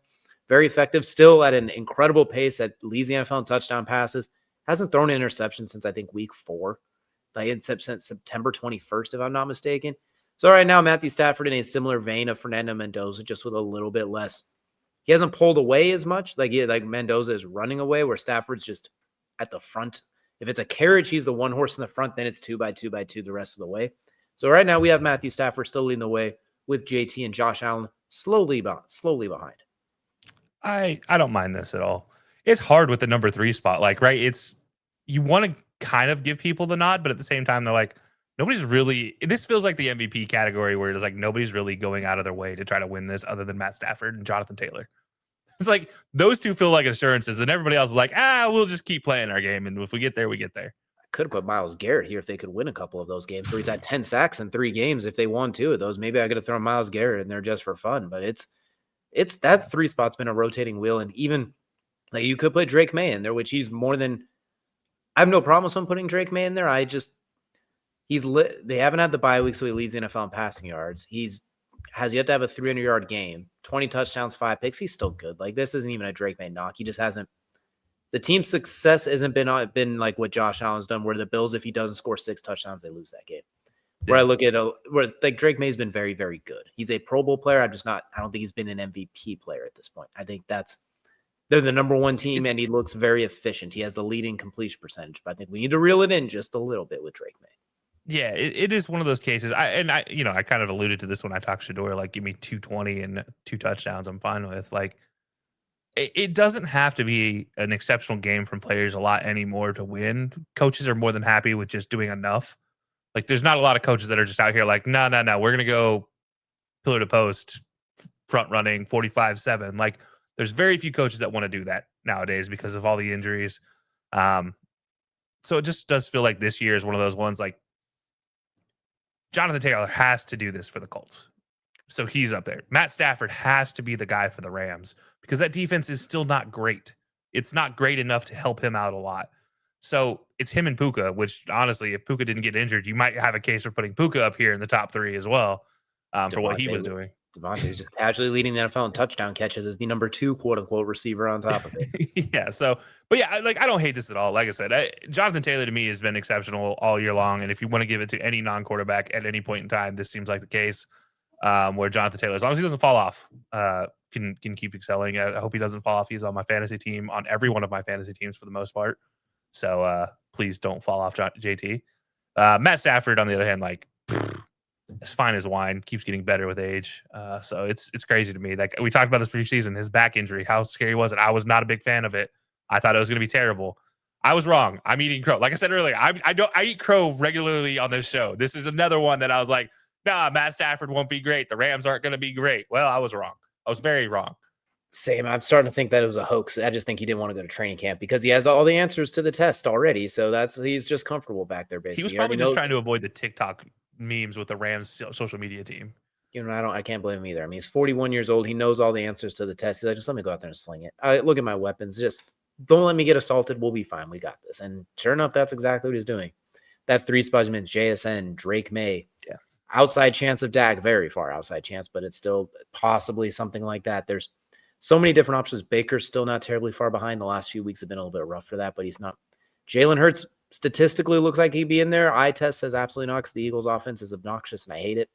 Very effective, still at an incredible pace that leads the NFL in touchdown passes. Hasn't thrown an interception since I think week 4. Like since September 21st, if I'm not mistaken. So right now, Matthew Stafford in a similar vein of Fernando Mendoza, just with a little bit less. He hasn't pulled away as much. Like Mendoza is running away, where Stafford's just at the front. If it's a carriage, he's the one horse in the front. Then it's 2 by 2 by 2 the rest of the way. So right now we have Matthew Stafford still leading the way with JT and Josh Allen slowly behind. I don't mind this at all. It's hard with the number 3 spot. Like, right, it's you want to kind of give people the nod, but at the same time, they're like, nobody's really. This feels like the MVP category where it's like nobody's really going out of their way to try to win this other than Matt Stafford and Jonathan Taylor. It's like those two feel like assurances, and everybody else is like, we'll just keep playing our game, and if we get there, we get there. I could have put Myles Garrett here if they could win a couple of those games. Where he's had 10 sacks in 3 games. If they won 2 of those, maybe I could have thrown Myles Garrett in there just for fun. But it's that 3 spot's been a rotating wheel, and even like you could put Drake May in there, which he's more than. I have no problem with someone putting Drake May in there. They haven't had the bye week, so he leads the NFL in passing yards. Has yet to have a 300-yard game, 20 touchdowns, 5 picks. He's still good. Like this isn't even a Drake May knock. He just hasn't. The team's success hasn't been like what Josh Allen's done, where the Bills, if he doesn't score 6 touchdowns, they lose that game. Yeah. Where I look at where like Drake May's been very, very good. He's a Pro Bowl player. I don't think he's been an MVP player at this point. I think they're the number 1 team, and he looks very efficient. He has the leading completion percentage, but I think we need to reel it in just a little bit with Drake May. Yeah, it is one of those cases. I kind of alluded to this when I talked Shador, like give me 220 and 2 touchdowns. I'm fine with. Like it doesn't have to be an exceptional game from players a lot anymore to win. Coaches are more than happy with just doing enough. Like there's not a lot of coaches that are just out here like, no, we're gonna go pillar to post, front running 45-7. Like there's very few coaches that want to do that nowadays because of all the injuries. So it just does feel like this year is one of those ones like Jonathan Taylor has to do this for the Colts. So he's up there. Matt Stafford has to be the guy for the Rams because that defense is still not great. It's not great enough to help him out a lot. So it's him and Puka, which honestly, if Puka didn't get injured, you might have a case for putting Puka up here in the top 3 as well for what he was doing. Devontae's just casually leading the NFL in touchdown catches as the number 2 quote unquote receiver on top of it. Yeah. So, but yeah, like I don't hate this at all. Like I said, Jonathan Taylor to me has been exceptional all year long. And if you want to give it to any non-quarterback at any point in time, this seems like the case. where Jonathan Taylor, as long as he doesn't fall off, can keep excelling. I hope he doesn't fall off. He's on my fantasy team, on every one of my fantasy teams for the most part. So please don't fall off, JT. Matt Stafford, on the other hand, like as fine as wine, keeps getting better with age. So it's crazy to me. Like we talked about this preseason, his back injury, how scary was it? I was not a big fan of it. I thought it was going to be terrible. I was wrong. I'm eating crow. Like I said earlier, I eat crow regularly on this show. This is another one that I was like, nah, Matt Stafford won't be great. The Rams aren't going to be great. Well, I was wrong. I was very wrong. Same. I'm starting to think that it was a hoax. I just think he didn't want to go to training camp because he has all the answers to the test already. So he's just comfortable back there. Basically, he was probably just trying to avoid the TikTok memes with the Rams social media team. You know, I can't blame him either. I mean, he's 41 years old. He knows all the answers to the test. He's like, just let me go out there and sling it. Look at my weapons. Just don't let me get assaulted. We'll be fine. We got this. And sure enough, that's exactly what he's doing. That 3 spot you mentioned, JSN, Drake May. Yeah. Outside chance of Dak, very far outside chance, but it's still possibly something like that. There's so many different options. Baker's still not terribly far behind. The last few weeks have been a little bit rough for that, but he's not. Jalen Hurts statistically looks like he'd be in there. Eye test says absolutely not because the Eagles' offense is obnoxious and I hate it.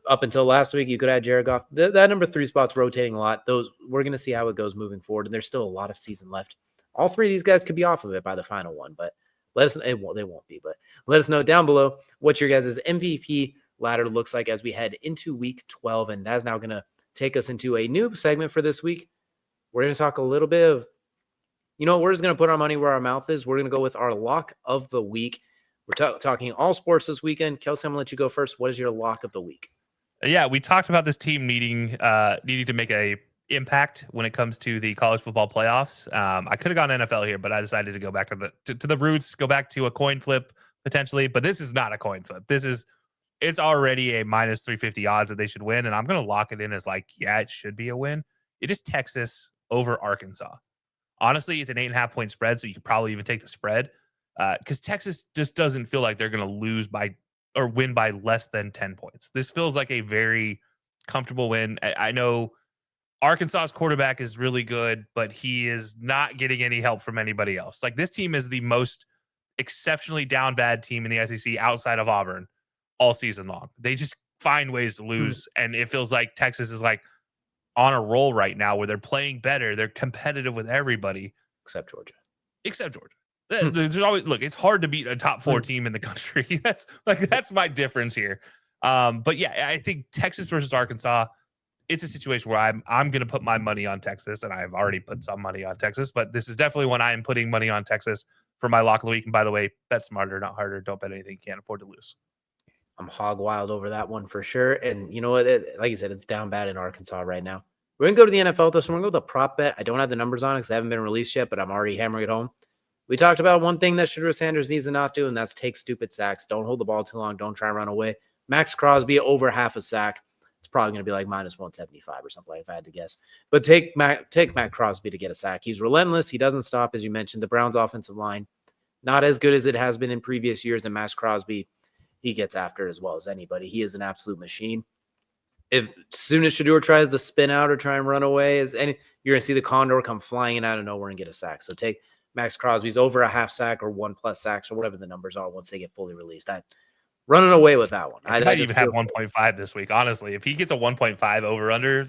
Up until last week, you could have Jared Goff. That number 3 spot's rotating a lot. We're going to see how it goes moving forward, and there's still a lot of season left. All 3 of these guys could be off of it by the final one, but let us. They won't be, but let us know down below what your guys' MVP ladder looks like as we head into week 12, and that's now going to take us into a new segment for this week. We're going to talk a little bit of, we're just going to put our money where our mouth is. We're going to go with our lock of the week. We're talking all sports this weekend. Kelcey, I'm going to let you go first. What is your lock of the week? Yeah, we talked about this team needing to make a impact when it comes to the college football playoffs. I could have gone NFL here, but I decided to go back to the roots, go back to a coin flip potentially. But this is not a coin flip. It's already a minus 350 odds that they should win, and I'm going to lock it in as it should be a win. It is Texas over Arkansas. Honestly, it's an 8.5 point spread, so you could probably even take the spread because Texas just doesn't feel like they're going to lose by or win by less than 10 points. This feels like a very comfortable win. I know Arkansas's quarterback is really good, but he is not getting any help from anybody else. Like this team is the most exceptionally down bad team in the SEC outside of Auburn all season long. They just find ways to lose, and it feels like Texas is like on a roll right now where they're playing better. They're competitive with everybody except Georgia. There's always it's hard to beat a top 4 team in the country. That's my difference here. But yeah, I think Texas versus Arkansas, it's a situation where I'm going to put my money on Texas, and I've already put some money on Texas, but this is definitely when I am putting money on Texas for my lock of the week. And by the way, bet smarter, not harder. Don't bet anything you can't afford to lose. I'm hog wild over that one for sure. And you know what? Like you said, it's down bad in Arkansas right now. We're going to go to the NFL, though, so we're going to go with the prop bet. I don't have the numbers on it because they haven't been released yet, but I'm already hammering it home. We talked about one thing that Shedeur Sanders needs to not do, and that's take stupid sacks. Don't hold the ball too long. Don't try and run away. Max Crosby over half a sack. It's probably going to be like minus 175 or something, if I had to guess. But take Matt Crosby to get a sack. He's relentless. He doesn't stop, as you mentioned. The Browns' offensive line, not as good as it has been in previous years, and Max Crosby, he gets after it as well as anybody. He is an absolute machine. As soon as Shedeur tries to spin out or try and run away, you're going to see the condor come flying in out of nowhere and get a sack. So take Max Crosby's over a half sack or 1+ sacks or whatever the numbers are once they get fully released. Running away with that one. I might even have 1.5 this week. Honestly, if he gets a 1.5 over under,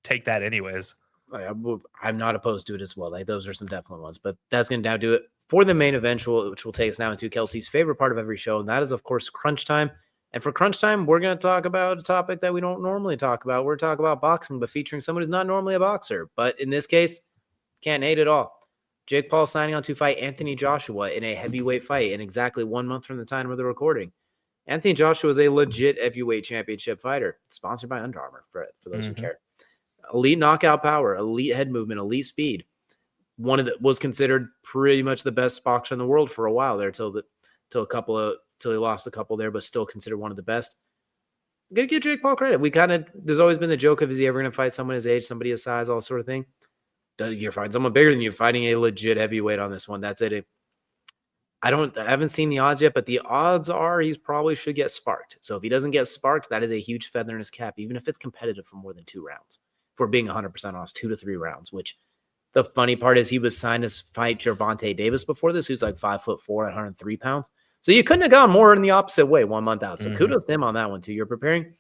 take that anyways. I'm not opposed to it as well. Those are some definite ones, but that's going to now do it for the main event, which will take us now into Kelcey's favorite part of every show, and that is, of course, Crunch Time. And for Crunch Time, we're going to talk about a topic that we don't normally talk about. We're talking about boxing, but featuring someone who's not normally a boxer. But in this case, can't hate it all. Jake Paul signing on to fight Anthony Joshua in a heavyweight fight in exactly 1 month from the time of the recording. Anthony Joshua is a legit heavyweight championship fighter, sponsored by Under Armour for those who care. Elite knockout power, elite head movement, elite speed. One of the was considered pretty much the best boxer in the world for a while there till he lost a couple there, but still considered one of the best. I'm gonna give Jake Paul credit. There's always been the joke of, is he ever gonna fight someone his age, somebody his size, all that sort of thing. You're fighting someone bigger than you, fighting a legit heavyweight on this one. That's it. I haven't seen the odds yet, but the odds are he probably should get sparked. So if he doesn't get sparked, that is a huge feather in his cap, even if it's competitive for more than 2 rounds. If we're being 100% honest, 2 to 3 rounds, which the funny part is he was signed to fight Gervonta Davis before this, who's like 5'4" at 103 pounds. So you couldn't have gone more in the opposite way 1 month out. So kudos to him on that one too. You're preparing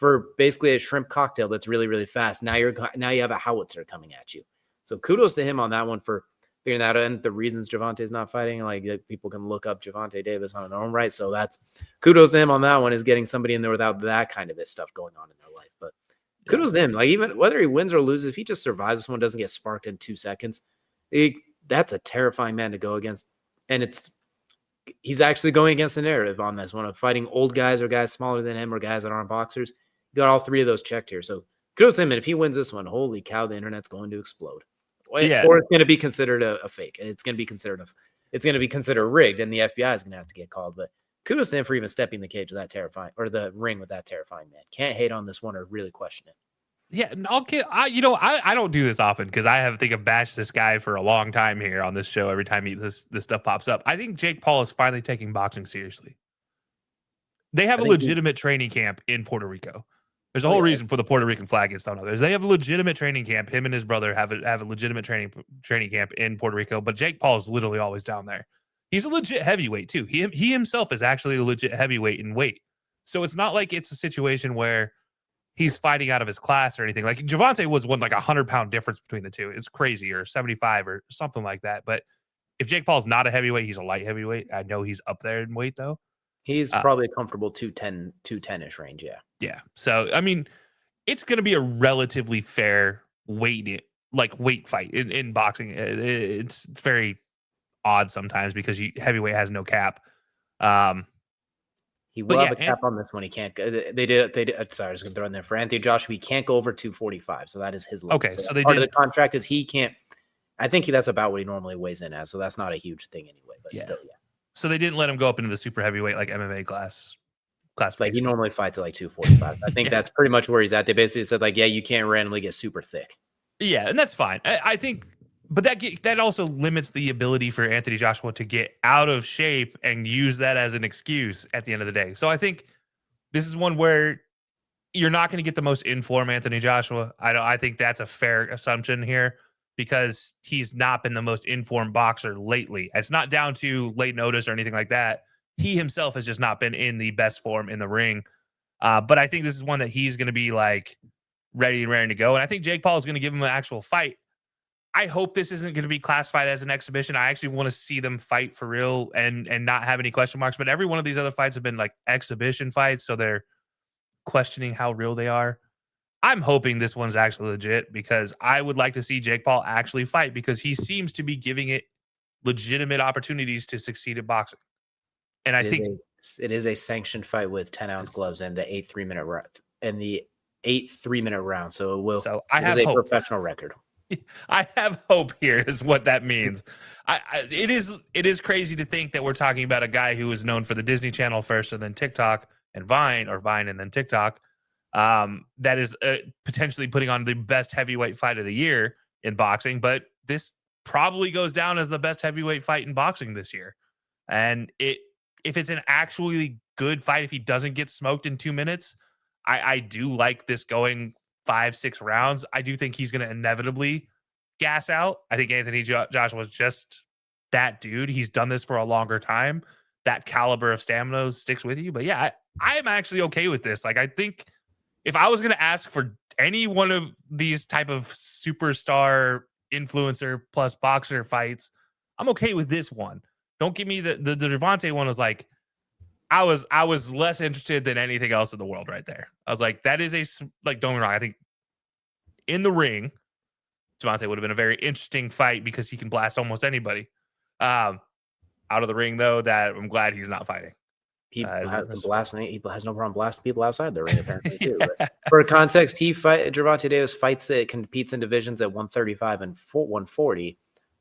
for basically a shrimp cocktail that's really, really fast. Now you have a howitzer coming at you. So kudos to him on that one for figuring that out. And the reasons Javante's not fighting, like people can look up Javante Davis on their own right. So that's kudos to him on that one, is getting somebody in there without that kind of stuff going on in their life. But kudos to him. Like, even whether he wins or loses, if he just survives this one, doesn't get sparked in 2 seconds, that's a terrifying man to go against. And he's actually going against the narrative on this one of fighting old guys or guys smaller than him or guys that aren't boxers. You got all 3 of those checked here. So kudos to him. And if he wins this one, holy cow, the internet's going to explode. Yeah. Or it's going to be considered a fake. It's going to be considered rigged, and the FBI is going to have to get called. But kudos to him for even stepping the cage with that terrifying, or the ring with that terrifying man. Can't hate on this one or really question it. Yeah, and I don't do this often because I think I've bashed this guy for a long time here on this show. Every time this stuff pops up, I think Jake Paul is finally taking boxing seriously. They have a legitimate training camp in Puerto Rico. There's a whole reason for the Puerto Rican flag gets thrown up. They have a legitimate training camp. Him and his brother have a legitimate training camp in Puerto Rico. But Jake Paul is literally always down there. He's a legit heavyweight too. He himself is actually a legit heavyweight in weight. So it's not like it's a situation where he's fighting out of his class or anything. Like Javante was like 100-pound difference between the two. It's crazy, or 75 or something like that. But if Jake Paul's not a heavyweight, he's a light heavyweight. I know he's up there in weight though. He's probably a comfortable 210-ish range. Yeah. Yeah. So, I mean, it's going to be a relatively fair weight fight in boxing. It's very odd sometimes because heavyweight has no cap. He will have a cap on this one. He can't go. They did. Sorry, I was going to throw in there for Anthony Joshua. He can't go over 245. So that is his limit. Okay. So they part of the contract is he can't. I think that's about what he normally weighs in as. So that's not a huge thing anyway. But still, yeah. So they didn't let him go up into the super heavyweight like MMA class. Like he normally fights at like 245. I think that's pretty much where he's at. They basically said like, yeah, you can't randomly get super thick. Yeah, and that's fine. I think, but that also limits the ability for Anthony Joshua to get out of shape and use that as an excuse at the end of the day. So I think this is one where you're not going to get the most informed Anthony Joshua. I think that's a fair assumption here, because he's not been the most informed boxer lately. It's not down to late notice or anything like that. He himself has just not been in the best form in the ring. But I think this is one that he's going to be like ready and raring to go. And I think Jake Paul is going to give him an actual fight. I hope this isn't going to be classified as an exhibition. I actually want to see them fight for real and not have any question marks. But every one of these other fights have been like exhibition fights, so they're questioning how real they are. I'm hoping this one's actually legit, because I would like to see Jake Paul actually fight, because he seems to be giving it legitimate opportunities to succeed at boxing. And I think it is a sanctioned fight with 10-ounce gloves and the 8 3-minute round and the 8 3-minute round. So it will. So I have a hope. Professional record. I have hope here is what that means. It is crazy to think that we're talking about a guy who was known for the Disney Channel first and then TikTok and Vine, or Vine and then TikTok. That is potentially putting on the best heavyweight fight of the year in boxing, but this probably goes down as the best heavyweight fight in boxing this year. And if it's an actually good fight, if he doesn't get smoked in 2 minutes, I do like this going 5-6 rounds. I do think he's going to inevitably gas out. I think Anthony Joshua was just that dude. He's done this for a longer time. That caliber of stamina sticks with you. But yeah, I'm actually okay with this. Like, I think if I was going to ask for any one of these type of superstar influencer plus boxer fights, I'm okay with this one. Don't give me the Javante one. Was like, I was less interested than anything else in the world right there. I was like, that is don't get me wrong. I think in the ring, Javante would have been a very interesting fight because he can blast almost anybody. Out of the ring though, that I'm glad he's not fighting. He has no problem blasting people outside the ring, apparently, too. But for context, Gervonta Davis competes in divisions at 135 and 140,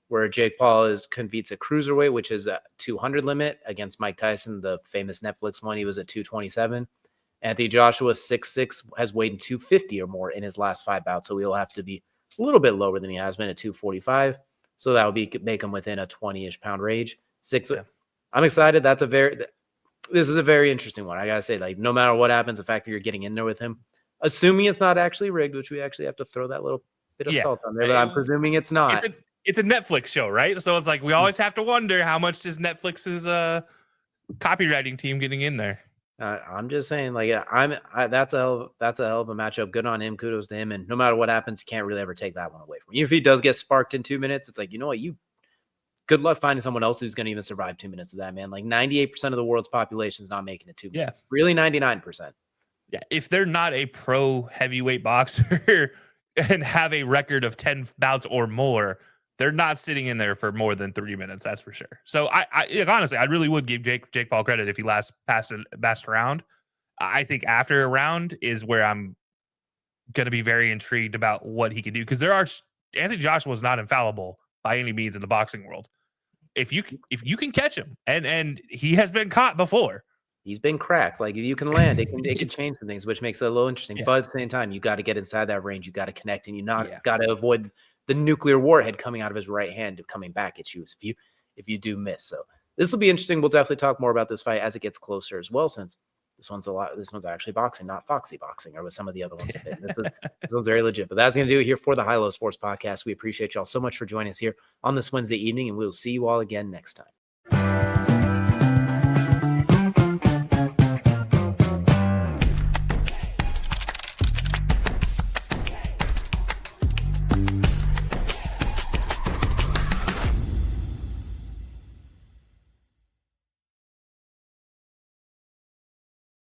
where Jake Paul competes at cruiserweight, which is a 200 limit, against Mike Tyson, the famous Netflix one. He was at 227. Anthony Joshua, 6'6", has weighed in 250 or more in his last 5 bouts, so he'll have to be a little bit lower than he has been at 245. So that would make him within a 20-ish pound range. I'm excited. This is a very interesting one. I gotta say, like, no matter what happens, the fact that you're getting in there with him, assuming it's not actually rigged, which we actually have to throw that little bit of salt on there, but I'm presuming it's not. It's a Netflix show, right? So it's like we always have to wonder how much is Netflix's copywriting team getting in there. I'm just saying, like, that's a hell of a matchup. Good on him. Kudos to him. And no matter what happens, you can't really ever take that one away from him. Even if he does get sparked in 2 minutes, it's like, you know what, good luck finding someone else who's going to even survive 2 minutes of that, man. Like 98% of the world's population is not making it 2 Yeah. minutes. Really 99%. Yeah. If they're not a pro heavyweight boxer and have a record of 10 bouts or more, they're not sitting in there for more than 3 minutes. That's for sure. So honestly, I really would give Jake Paul credit if he passed a round. I think after a round is where I'm going to be very intrigued about what he can do, because Anthony Joshua is not infallible by any means in the boxing world. If you can catch him, and he has been caught before. He's been cracked. Like if you can land, it can change some things, which makes it a little interesting. Yeah. But at the same time, you got to get inside that range. You got to connect, and Yeah. got to avoid the nuclear warhead coming out of his right hand coming back at you if you do miss. So this will be interesting. We'll definitely talk more about this fight as it gets closer as well, since this one's actually boxing, not Foxy boxing, or with some of the other ones have been. This one's very legit. But that's going to do it here for the High Low Sports Podcast. We appreciate y'all so much for joining us here on this Wednesday evening, and we'll see you all again next time.